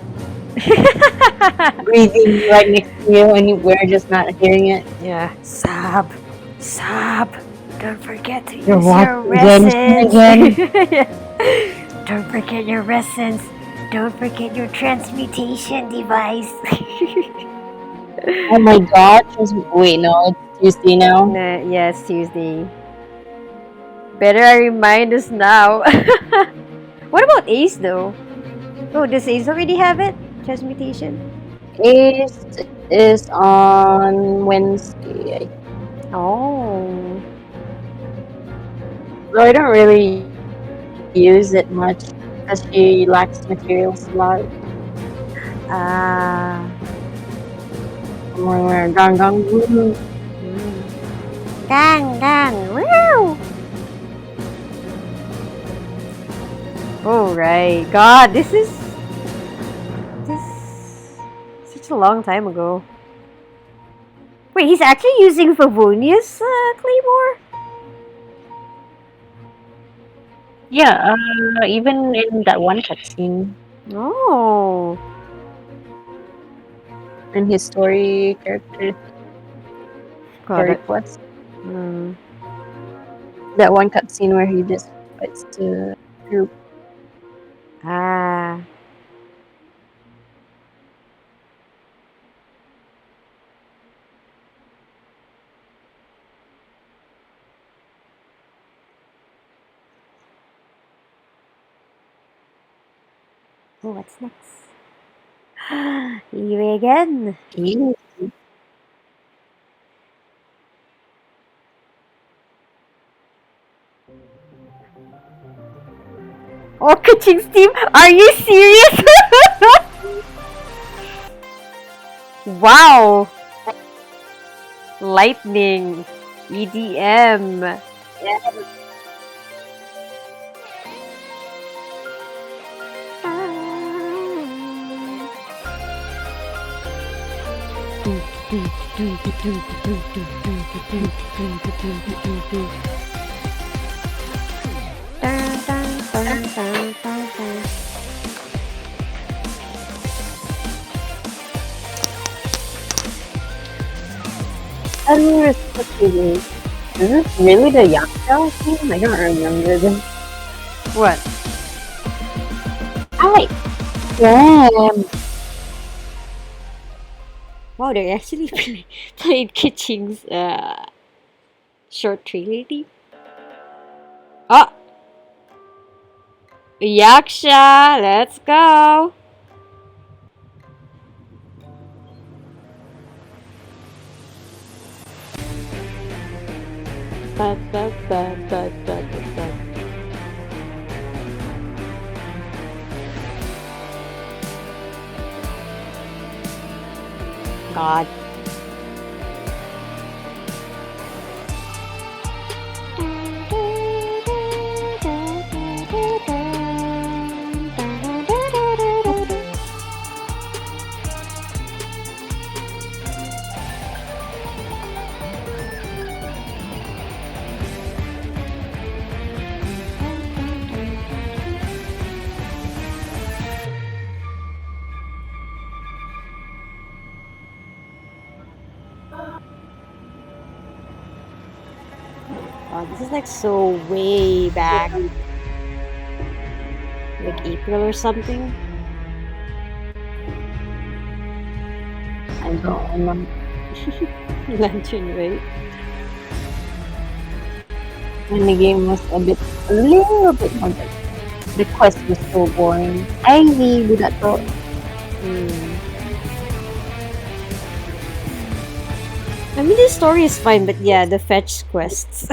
breathing right next to you and we're just not hearing it. Yeah. Sab. Don't forget to You're use your watching Genshin essence. again. Don't forget your essence. Don't forget your transmutation device. Oh my god. Wait, no, it's Tuesday now. Nah, yes, Tuesday. Better I remind us now. What about Ace though? Oh, does Ace already have it? Transmutation? Ace is on Wednesday. Oh. Though I don't really use it much because she lacks materials a lot. Ah. Gang gang. Gang. Woo! Oh, right. God, this such a long time ago. Wait, he's actually using Favonius Claymore? Yeah, even in that one cutscene Oh. in his story character God, story quest. mm. That one cutscene where he just fights the group. Ah. Oh, what's next? You again. Ew. Oh, Kaching's team? Are you serious? Wow. Lightning. EDM. I don't respect you. Is this really the Yakuza team? I don't remember this. What? I damn. Wow, they actually played Kitching's short trailer team. Oh! Yaksha! Let's go! Ba, ba, ba, ba, ba, ba, ba. God. Oh, this is like so way back. Like April or something. I don't remember. Lantern, right? When the game was a little bit more better. The quest was so boring. I really that thought. I mean, the story is fine, but yeah, the fetch quests.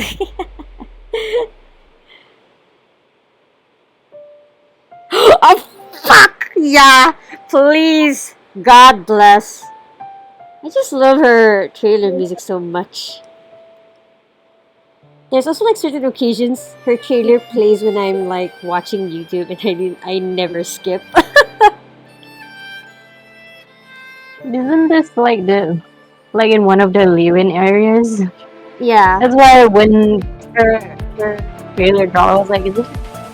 Yeah, please. God bless. I just love her trailer music so much. There's also like certain occasions her trailer plays when I'm like watching YouTube and I never skip. Isn't this like in one of the live-in areas? Yeah. That's why when her trailer dropped, I was like,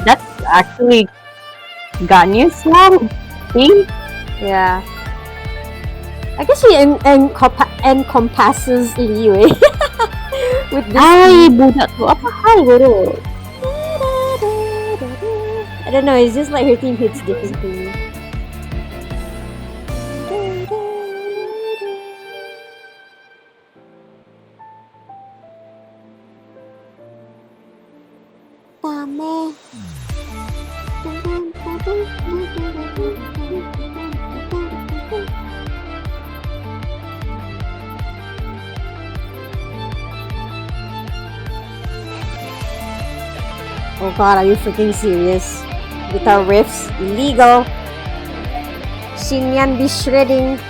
that's actually Ganyu's song? See? Yeah. I guess she encompasses Liu with this. Ay, budak tu. Apa hal bodoh? I don't know, it's just like her theme hits differently. Oh god, are you freaking serious? Guitar riffs, illegal. Shinyan be shredding.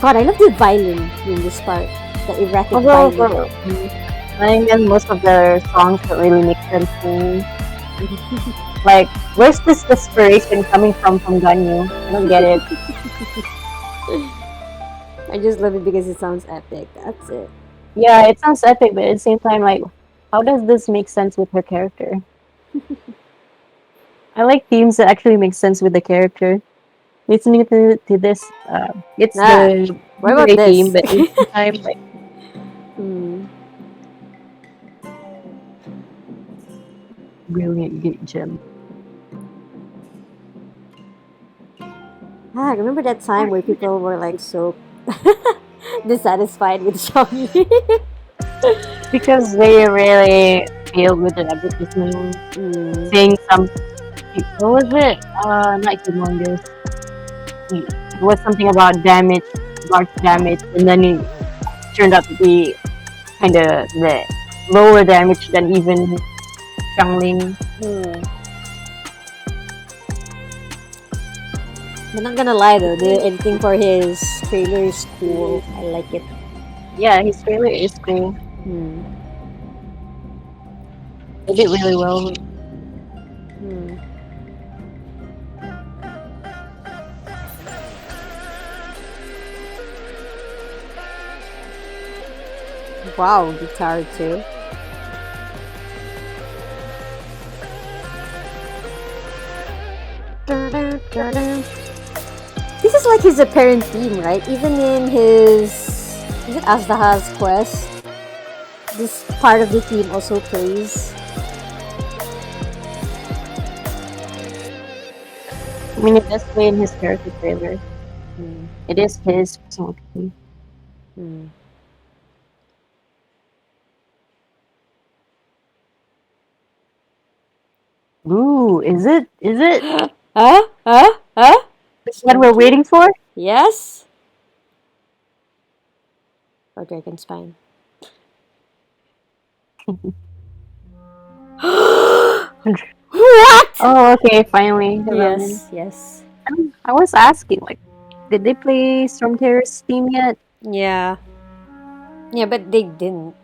God, I love the violin in this part. The erratic violin. I think most of their songs don't really make sense to me. Like, where's this inspiration coming from Ganyu? I don't get it. I just love it because it sounds epic. That's it. Yeah, it sounds epic, but at the same time, like, how does this make sense with her character? I like themes that actually make sense with the character. Listening to this, it's the what about Blu-ray this? theme, but at the same time, like, brilliant good gem. I remember that time where people were like so dissatisfied with Xiaomi. Because they really failed with the advertisement. Saying some, what was it? Not humongous. It was something about damage, large damage, and then it turned out to be kind of the lower damage than even Xiangling. I'm not gonna lie though, the editing for his trailer is cool. I like it. Yeah, his trailer is cool. They did really well. Wow, guitar too. This is like his apparent theme, right? Even in his is it Azdaha's quest? This part of the theme also plays. I mean, it does play in his character trailer. It is his personal theme. Ooh, is it? Is it? This what we're waiting for? Yes. Or Dragon Spine. What? Oh, okay, finally. Yes. I was asking, like, did they play Storm Terror's theme yet? Yeah. Yeah, but they didn't.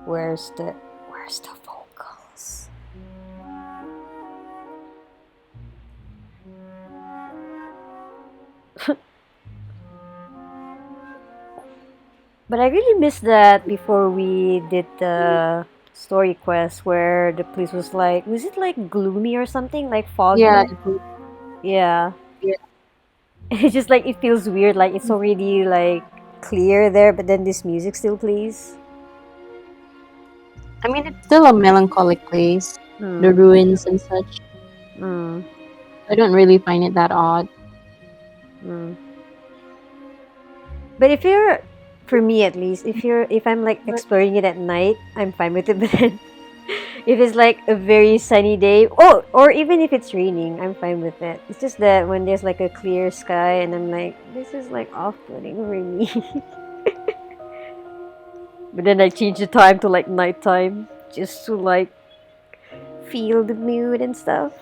Where's the vocals? But I really missed that before we did the story quest where the place was it like gloomy or something? Like foggy? Yeah. Yeah. Yeah. It's just like it feels weird, like it's already like clear there, but then this music still plays. I mean, it's still a melancholic place. The ruins and such. I don't really find it that odd. But for me at least, if I'm like exploring it at night, I'm fine with it. But then if it's like a very sunny day, or even if it's raining, I'm fine with it. It's just that when there's like a clear sky and I'm like, this is like off-putting for me. But then I changed the time to like nighttime just to like feel the mood and stuff.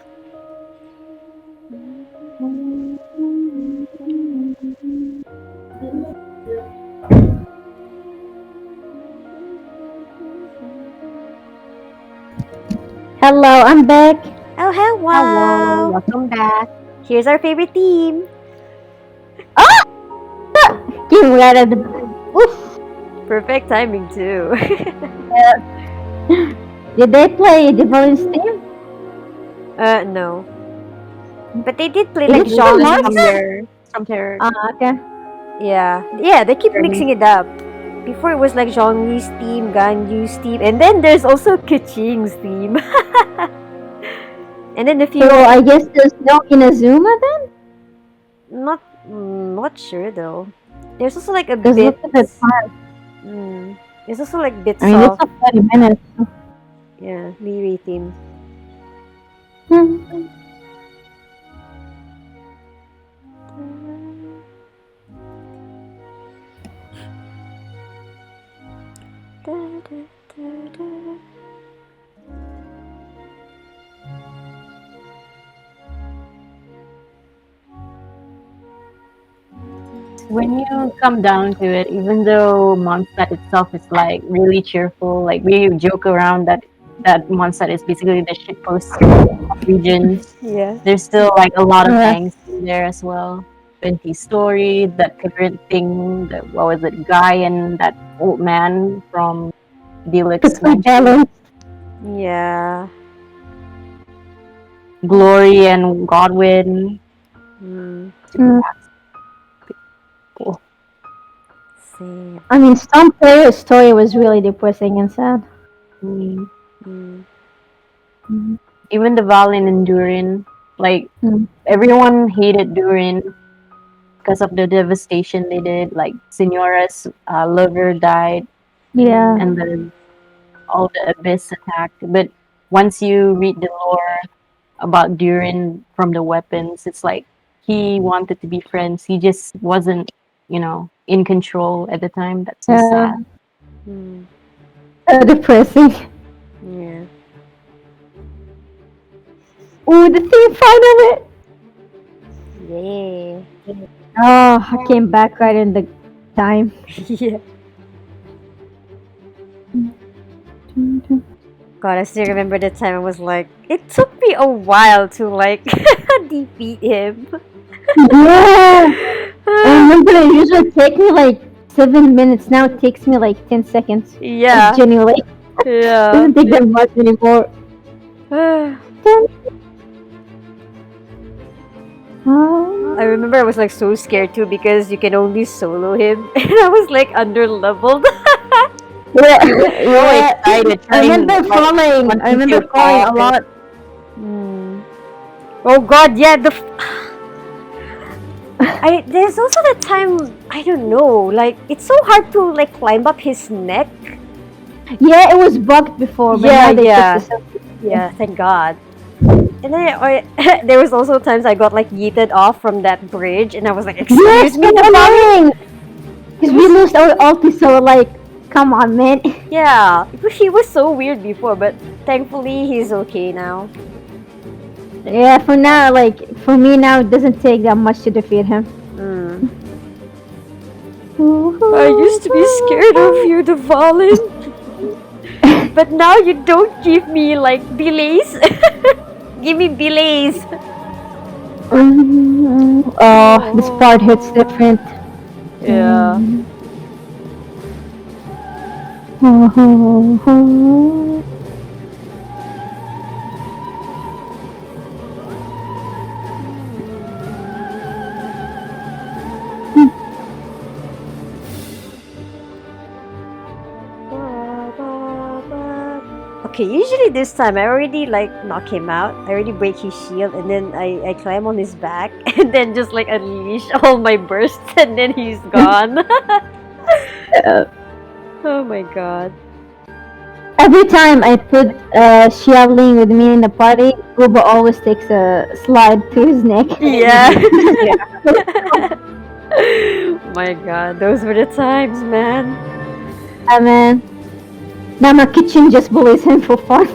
Hello, I'm back. Oh, hello! Hello, welcome back. Here's our favorite team. Came right at the. Oof. Perfect timing too. Did they play Devil's Team? No. But they did play Is like it Jean Jean From Lee. there, from there. Okay. Yeah, they keep mixing it up. Before it was like Zhongyi's theme, Ganyu's theme, and then there's also Keqing's theme. And then a few. So I guess there's no Inazuma then? Not sure though. There's also like a Because bit. look at the time. There's also like bits I mean, of it's not 30 minutes. Miri theme. Hmm. When you come down to it, even though Mondstadt itself is like really cheerful, like we joke around that Mondstadt is basically the shitpost of regions. Yeah. There's still like a lot of Yeah. angst in there as well. Venti's story, that current thing, what was it, Guy and that old man from Deluxe It's Mansion. balance. Yeah. Glory and Godwin. Mm. Mm. Cool. Same. I mean, some player's story was really depressing and sad. Mm. Mm. Even the Valen and Durin, like Mm. everyone hated Durin because of the devastation they did. Like Signora's lover died, Yeah. and then all the abyss attacked. But once you read the lore about Durin from the weapons, it's like he wanted to be friends. He just wasn't, in control at the time. That's so sad. Mm. Depressing. Yeah. Ooh, the theme finally! Yeah. Oh, I came back right in the time. Yeah. God, I still remember the time I was like, it took me a while to like defeat him. Yeah! I remember it usually take me like 7 minutes. Now it takes me like 10 seconds. Yeah. Like, genuinely. It Yeah. doesn't take that much anymore. I remember I was like so scared too because you can only solo him and I was like under leveled. Yeah, yeah. Excited, I remember falling. I remember falling a lot. Oh god, yeah, there's also the time, I don't know, like it's so hard to like climb up his neck. Yeah, it was bugged before, but Yeah, now they yeah. fixed it. Yeah, thank god. And then there was also times I got like yeeted off from that bridge and I was like, excuse Yes, me, so annoying! Because we lost our ulti, so like, come on, man. Yeah, he was so weird before, but thankfully he's okay now. Yeah, for now, like, for me now, it doesn't take that much to defeat him. I used to be scared of you, Devalin. But now you don't give me like belays. Give me belays. Oh, this part hits different. Yeah. Okay, usually this time I already like knock him out. I already break his shield and then I climb on his back and then just like unleash all my bursts and then he's gone. Oh my god. Every time I put Xiaoling with me in the party, Uba always takes a slide to his neck. Yeah. My god, those were the times, man. Yeah, man. Now my kitchen just bullies him for fun.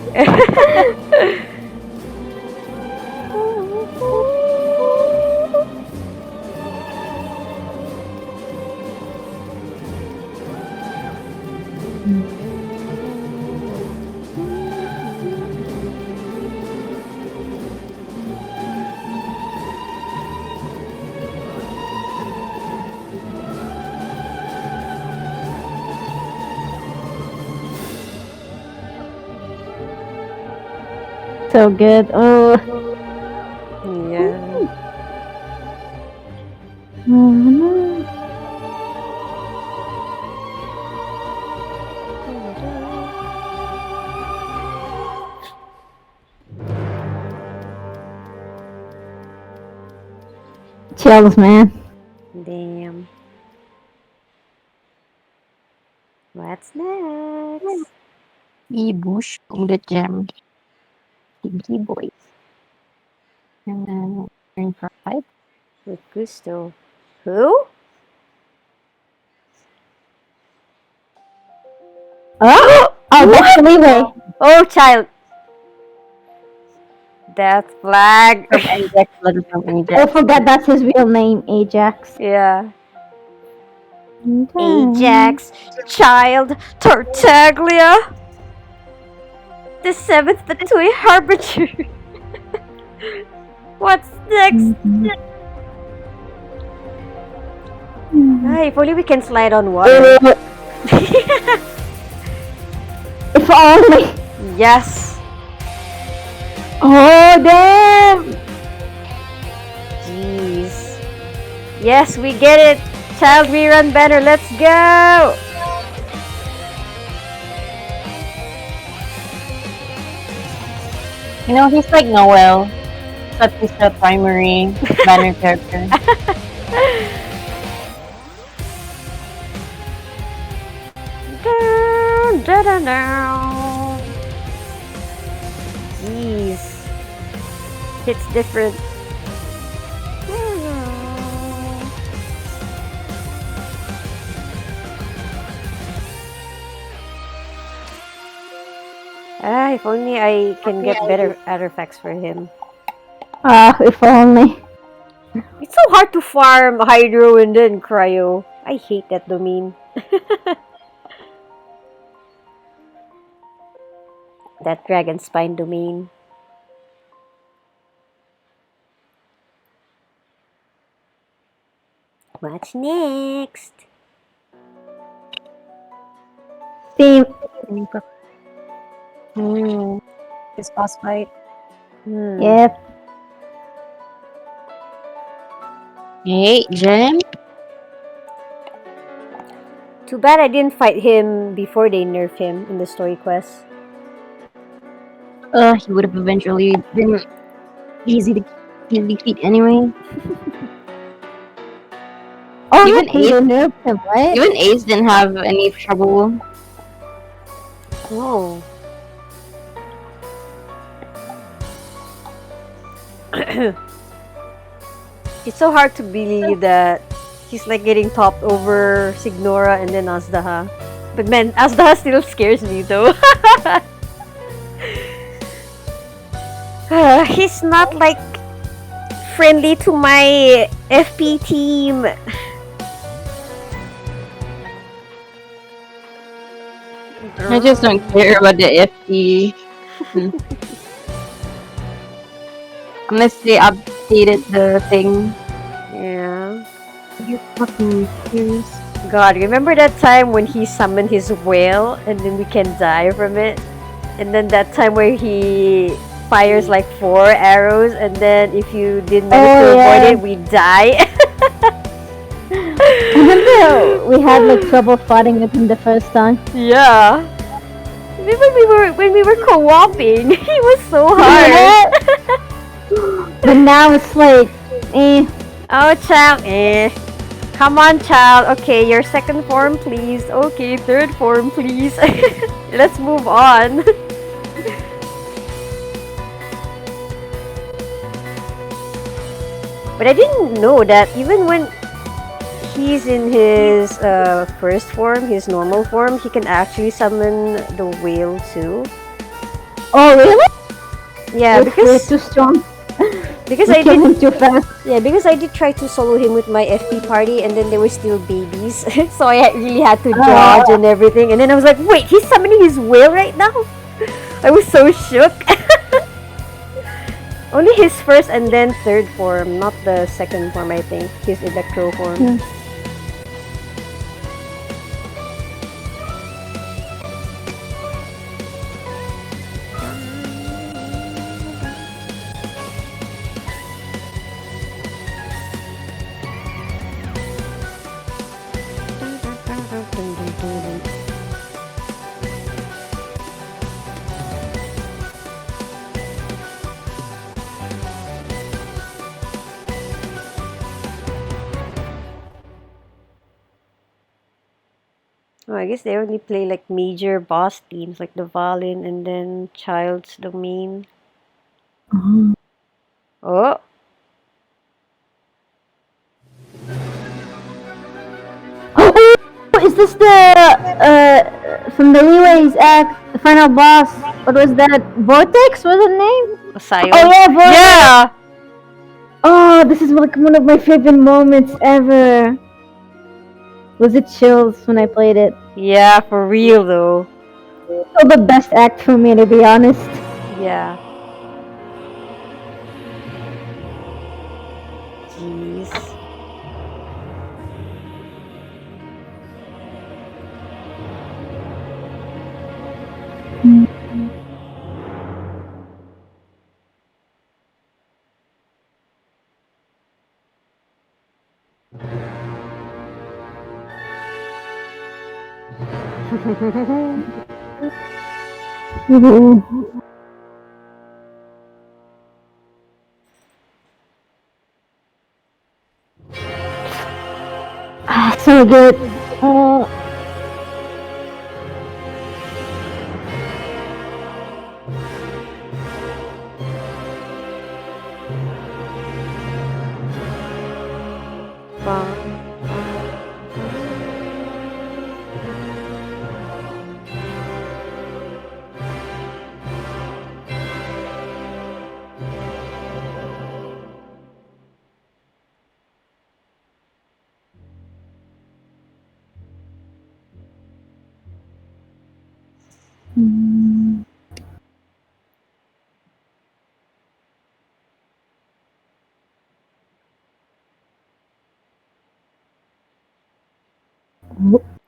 So good. Oh. Yeah. Oh, no. Chills, man. Damn. What's next? Bush the gem. Pinky boys. And then turn for 5. With gusto. Who? Oh! Oh, that's the leeway. Oh, child. Death flag. From Ajax, letter from I Ajax. forgot that's his real name, Ajax. Yeah. Okay. Ajax, child, Tartaglia, the seventh Batui Harbinger. What's next? Ah, if only we can slide on water. If only. Yes. Oh, damn. Jeez. Yes, we get it. Child rerun banner, let's go! You know, he's like Noel. But he's the primary banner character. Jeez. It's different. Ah, if only I can get better artifacts for him. Ah, if only. It's so hard to farm Hydro and then Cryo. I hate that domain. That Dragon Spine domain. What's next? Theme. This boss fight. Yep. Hey, Gem. Too bad I didn't fight him before they nerfed him in the story quest. He would have eventually been easy to defeat anyway. Oh, Even he nerfed him, right? Even Ace didn't have any trouble. Oh. It's so hard to believe that he's like getting topped over Signora and then Azdaha. But man, Azdaha still scares me though. He's not like friendly to my FP team. I just don't care about the FD. Unless they updated the thing. Yeah. Are you fucking serious? God, remember that time when he summoned his whale and then we can die from it? And then that time where he fires like 4 arrows and then if you didn't manage to avoid it, we die. Remember we had like trouble fighting with him the first time? Yeah. When we were co-oping, he was so hard. But now it's like, eh. Oh, child, eh. Come on, child. Okay, your second form, please. Okay, third form, please. Let's move on. But I didn't know that even when he's in his first form, his normal form, he can actually summon the whale too. Oh really? Yeah, because too strong. because You I killed him did too fast. yeah because I did try to solo him with my FP party, and then there were still babies, so I really had to dodge and everything. And then I was like, wait, he's summoning his whale right now. I was so shook. Only his first and then third form, not the second form. I think his electro form. Oh, I guess they only play like major boss themes like the Valin and then Child's Domain. Oh, Oh, is this the from the Leeway's act, the final boss? What was that? Vortex was the name? Sayo. Oh yeah, Vortex. Yeah! Oh, this is like one of my favorite moments ever. Was it chills when I played it? Yeah, for real though. Still the best act for me, to be honest. Yeah. Jeez. Ah, so good. Oh.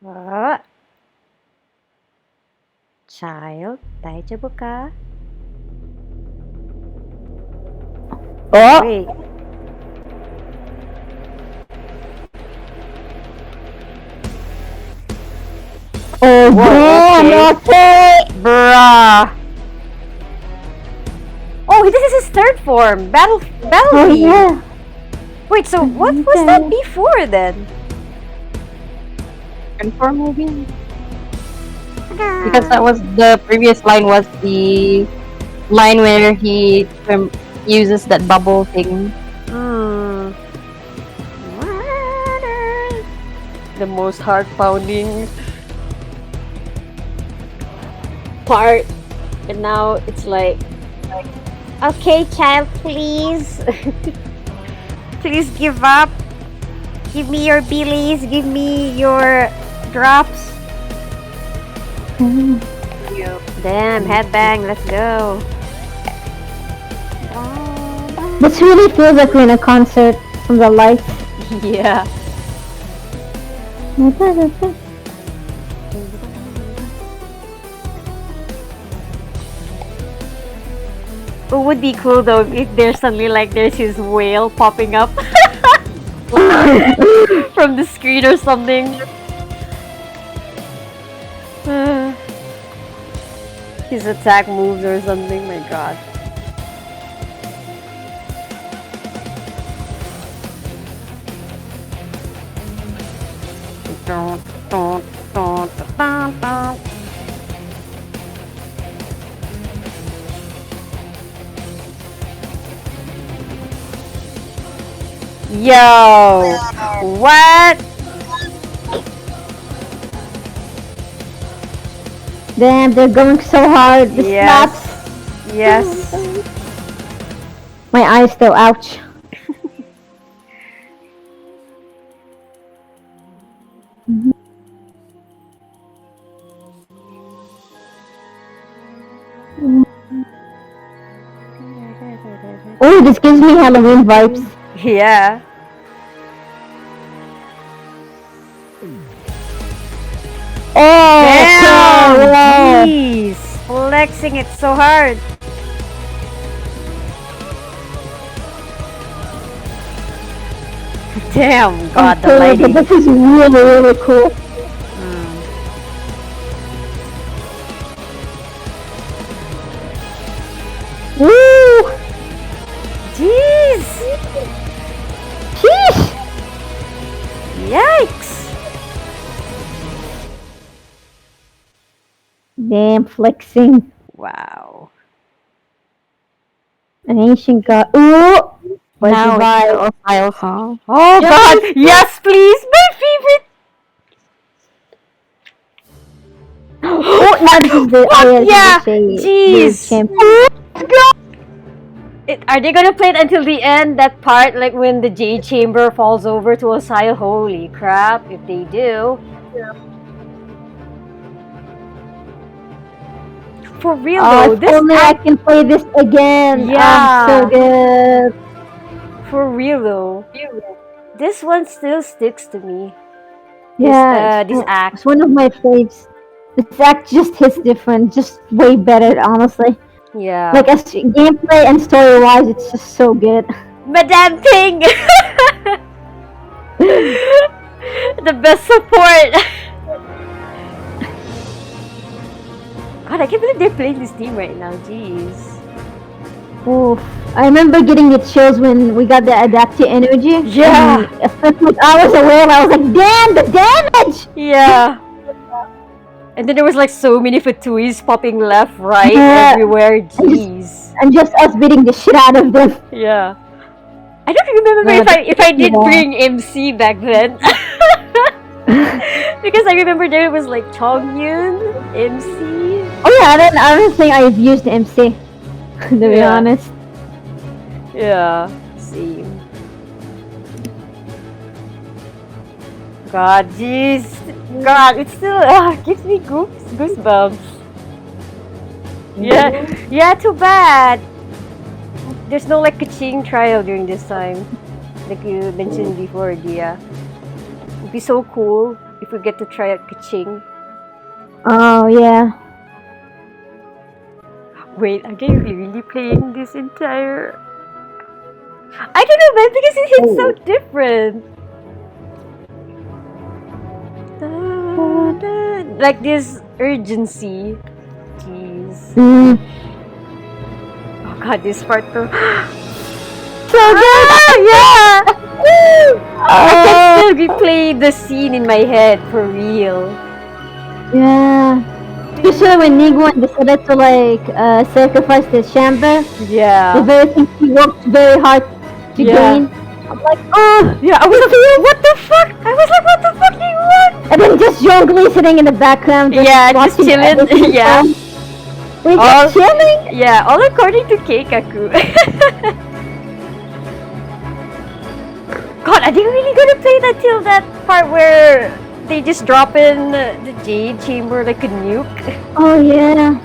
Ah. Child, daijoubu ka? Oh. Wait. Oh, damn, okay. Bruh. Oh, this is his third form. Battle Oh, Fiend. yeah. Wait, so what was that before then? Confirm maybe? Because that was the previous line was the line where he uses that bubble thing. Hmm. The most heart-pounding part. And now it's like, okay, child, please. Please give up. Give me your billies. Give me your drops. Damn, headbang, let's go. This really feels like we're in a concert from the lights. Yeah. It would be cool though if there's suddenly like there's his whale popping up from the screen or something. His attack moves or something, my god. Yo! What? Damn, they're going so hard. The Yes. slaps. Yes. My eyes still, ouch. Oh, this gives me Halloween vibes. Yeah. Oh, Damn! yeah. Jeez! Flexing it so hard. Damn, God, the Okay, lighting. but this is really, really cool. Woo! Jeez! Sheesh! Yikes! Damn, flexing. Wow. An ancient god. Ooh! Now Now it's the file song. Oh God! Yes, please! My favorite! Oh, now this is the Yeah! the Jeez! champion. Are they gonna play it until the end? That part, like when the Jade Chamber falls over to Osial? Holy crap! If they do. For real though, If this only I can play this again. Yeah. So good. For real though, this one still sticks to me. Yeah, This act. it's one of my faves. This act just hits different, just way better, honestly. Yeah. Like as gameplay and story wise, it's just so good. Madame Ting! The best support! God, I can't believe they're playing this team right now, jeez. Oof. I remember getting the chills when we got the adaptive energy. Yeah. And, like, I was aware, I was like, damn, the damage! Yeah. And then there was like so many Fatuis popping left, right, Yeah. everywhere, jeez. And just us beating the shit out of them. Yeah. I don't remember if I did bring MC back then. Because I remember there was like Chongyun, MC. Oh yeah, I don't think I've used MC, to be Yeah. honest. Yeah, same. God, jeez. God, it still gives me goosebumps. Yeah, too bad. There's no like Kaching trial during this time. Like you mentioned before, Dia. It'd be so cool if we get to try out Kaching. Oh yeah. Wait, are they really playing this entire... I don't know, man, because it hits so different. Like this urgency. Jeez. Mm. Oh god, this part though. So good! Yeah! I can still replay the scene in my head for real. Yeah. Especially when Niguan decided to like sacrifice the chamber. The Yeah. very thing he worked very hard to Yeah. gain. I'm like, oh! Yeah, I was like, what the fuck? I was like, what the fuck do you want? And then just Zhongli sitting in the background. Yeah, just watching chilling. everything. Yeah. We're All- just chilling. Yeah, all according to Keikaku. God, are they really gonna play that till that part where they just drop in the Jade Chamber like a nuke? Oh yeah.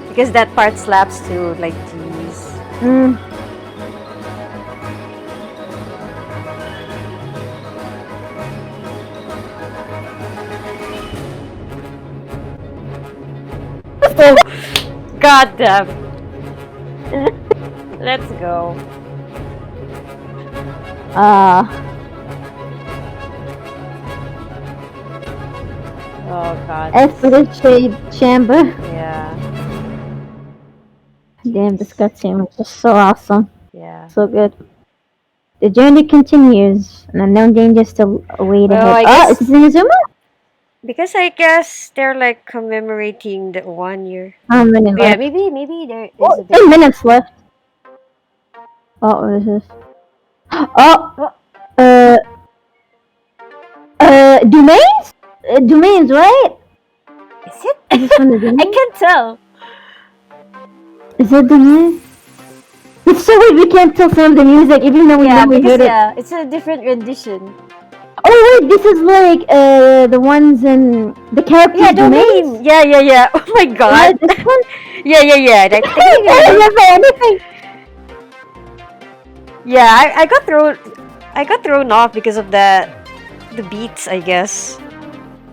Because that part slaps too, like jeez. Mm. God damn. Let's go. Oh god. As for the Shade Chamber. Yeah, Damn, this cutscene was just so awesome. yeah. So good. The journey continues. An unknown danger still await Well, ahead. I guess- Is this Inazuma? Because I guess they're like commemorating the 1 year. How many Yeah, left? maybe there is Oh, a 10 minutes left. Oh, what is this? Oh! Domains? Domains, right? Is it? Is this from the game? I can't tell. Is it the music? It's so weird. We can't tell some of the music, even though we know we because heard it. yeah, it's a different rendition. Oh wait, this is like the ones in the characters' Yeah, domains. domain. Yeah. Oh my god. This one? Yeah. I don't remember anything. Yeah, I got thrown off because of the beats, I guess.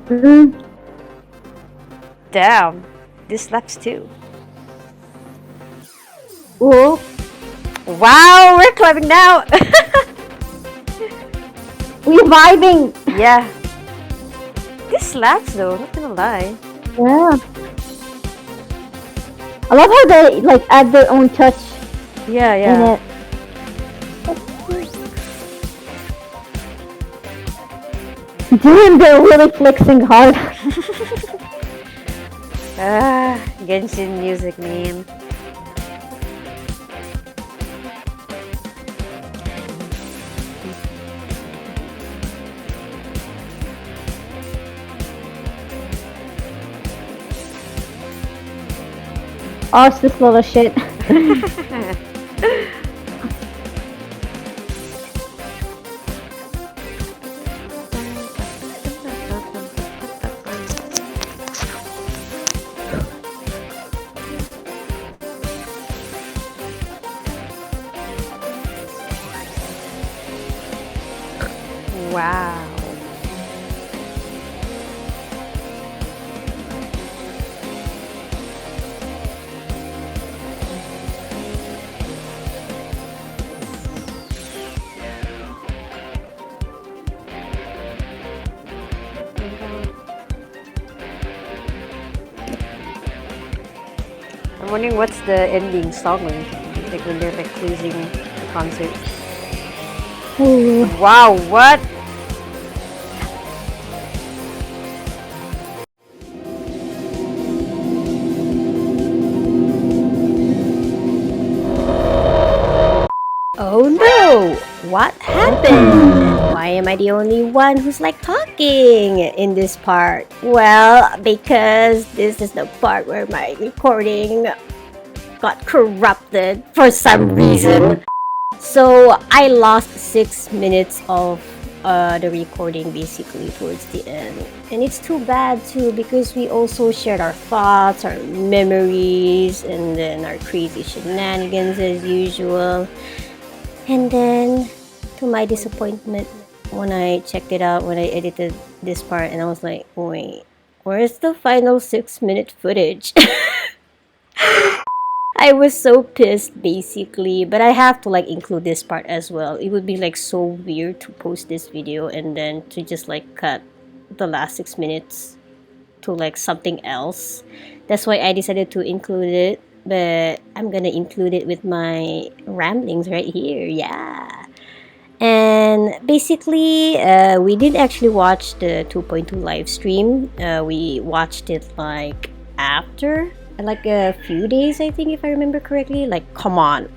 Mm-hmm. Damn, this slaps too. Oh, Wow, we're climbing now. we're vibing. Yeah, this slaps though. Not gonna lie. Yeah. I love how they like add their own touch Yeah. in it. Damn, they're really flexing hard. Genshin music, man. Oh, it's this little shit. Wow. I'm wondering what's the ending song like when they're like closing the concert. Ooh. Wow, what? Oh no! What happened? Why am I the only one who's like talking in this part? Well, because this is the part where my recording got corrupted for some reason. So I lost 6 minutes of the recording basically towards the end. And it's too bad too because we also shared our thoughts, our memories, and then our crazy shenanigans as usual. And then, to my disappointment, when I checked it out, when I edited this part, and I was like, wait, where's the final 6-minute footage? I was so pissed basically, but I have to like include this part as well. It would be like so weird to post this video and then to just like cut the last 6 minutes to like something else. That's why I decided to include it, but I'm gonna include it with my ramblings right here. Yeah. And basically, we did actually watch the 2.2 live stream. We watched it like after like a few days, I think, if I remember correctly. Like, come on.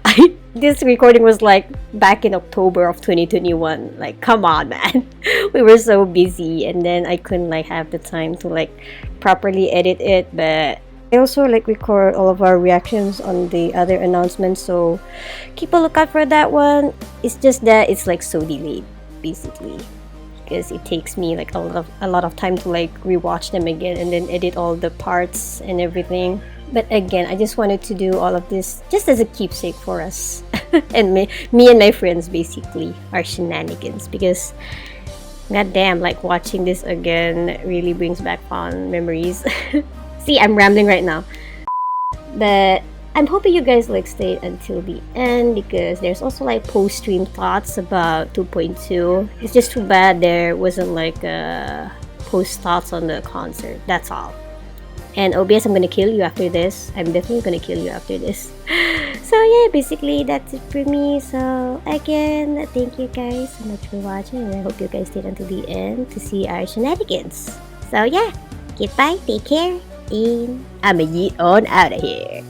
This recording was like back in October of 2021. Like, come on, man. We were so busy, and then I couldn't like have the time to like properly edit it. But I also like record all of our reactions on the other announcements, so keep a lookout for that one. It's just that it's like so delayed basically, because it takes me like a lot of time to like rewatch them again and then edit all the parts and everything. But again, I just wanted to do all of this just as a keepsake for us and me and my friends, basically, our shenanigans, because goddamn, like watching this again really brings back fond memories. See, I'm rambling right now, but I'm hoping you guys like stay until the end, because there's also like post-stream thoughts about 2.2. It's just too bad there wasn't like post thoughts on the concert. That's all. And OBS, I'm gonna kill you after this. I'm definitely gonna kill you after this. So yeah, basically that's it for me. So again, thank you guys so much for watching, and I hope you guys stayed until the end to see our shenanigans. So yeah, goodbye, take care, and I'ma yeet on out of here.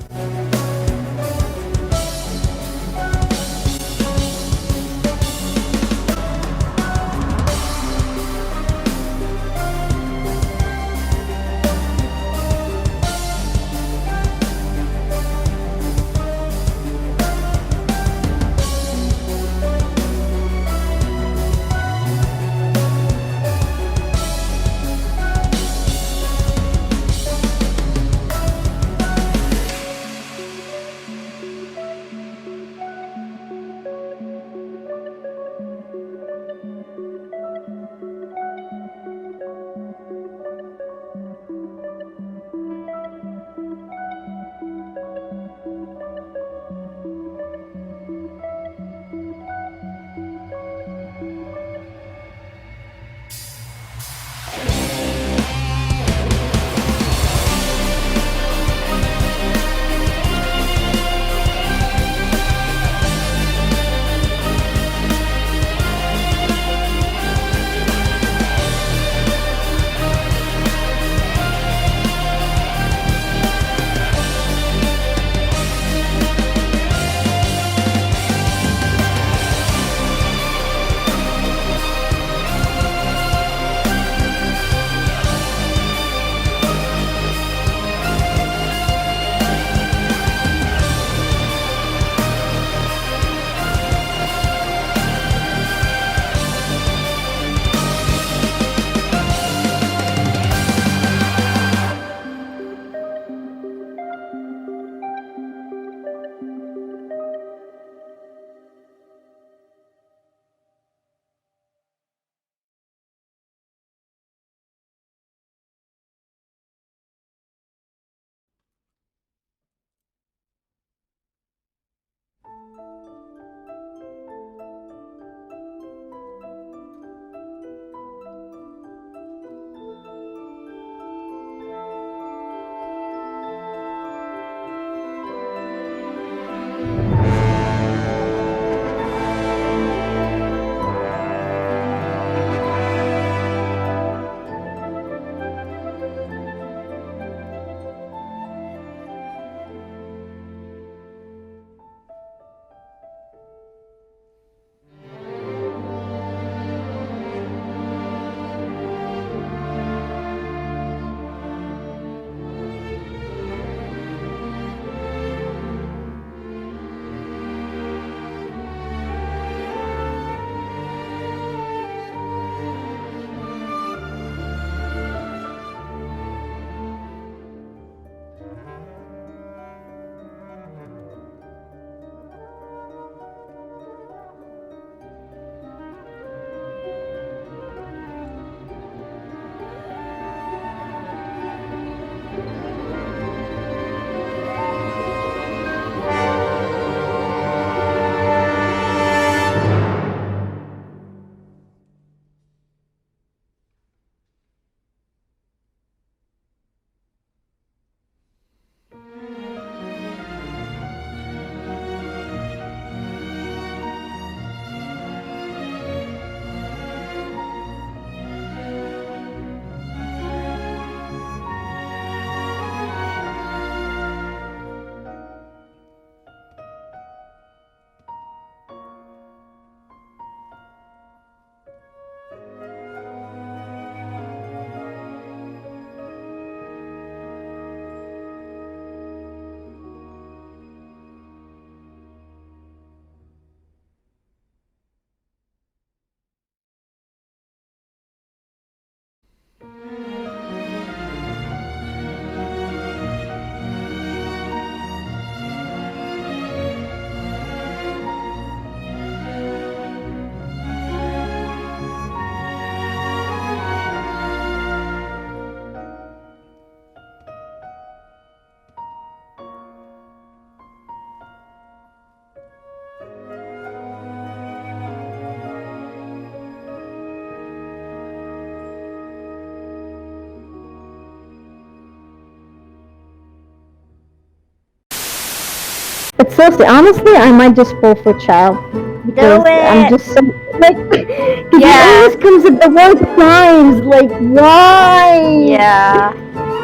But seriously, honestly, I might just fall for child. Because I'm it. just so like, because Yeah. he always comes at the worst times. Like, why? Yeah.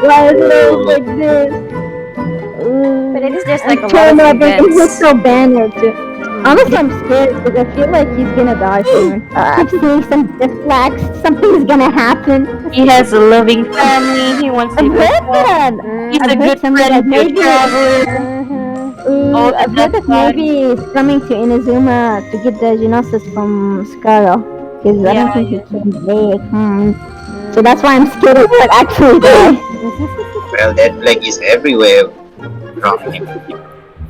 Why is it like this? But it is just And like a lot of Tom, and he's events. so banner too. Honestly, I'm scared because I feel like he's gonna die soon. I keep seeing some death flags. Something's gonna happen. He has a loving family. He wants to I've go. heard that. He's I've a heard good something friend that to maybe. all the I've heard that death flags. maybe he's coming to Inazuma to get the Genesis from Skaro. Because I don't think he came back. So that's why I'm scared he might actually die. Well, that flag is everywhere.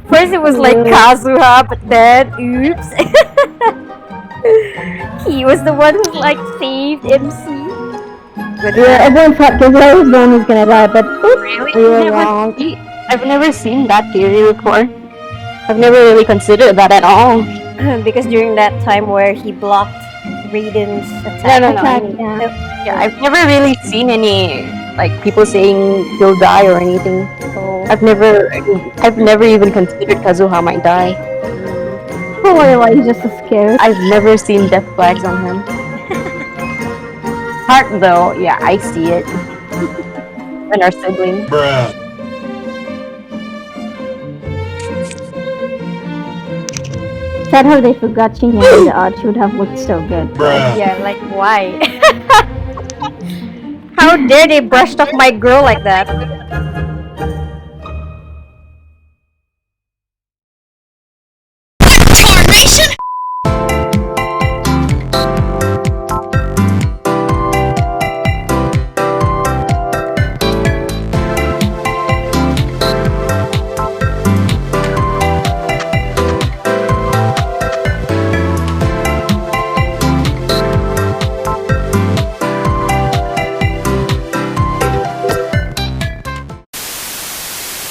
First it was like Kazuha, but then oops. He was the one who like saved MC. Good Yeah, man. everyone thought because I was the one who's gonna die, but Really? we were wrong. I've never seen that theory before. I've never really considered that at all. Because during that time where he blocked Raiden's attack. No. I mean, yeah, I've never really seen any like people saying he'll die or anything. Oh. I've never even considered Kazuha might die. Don't worry, why he's just so scared. I've never seen death flags on him. Heart though, yeah, I see it. And our sibling. Sad how they forgot changing the art. She would have looked so good. Yeah, like why? How dare they brushed off my girl like that?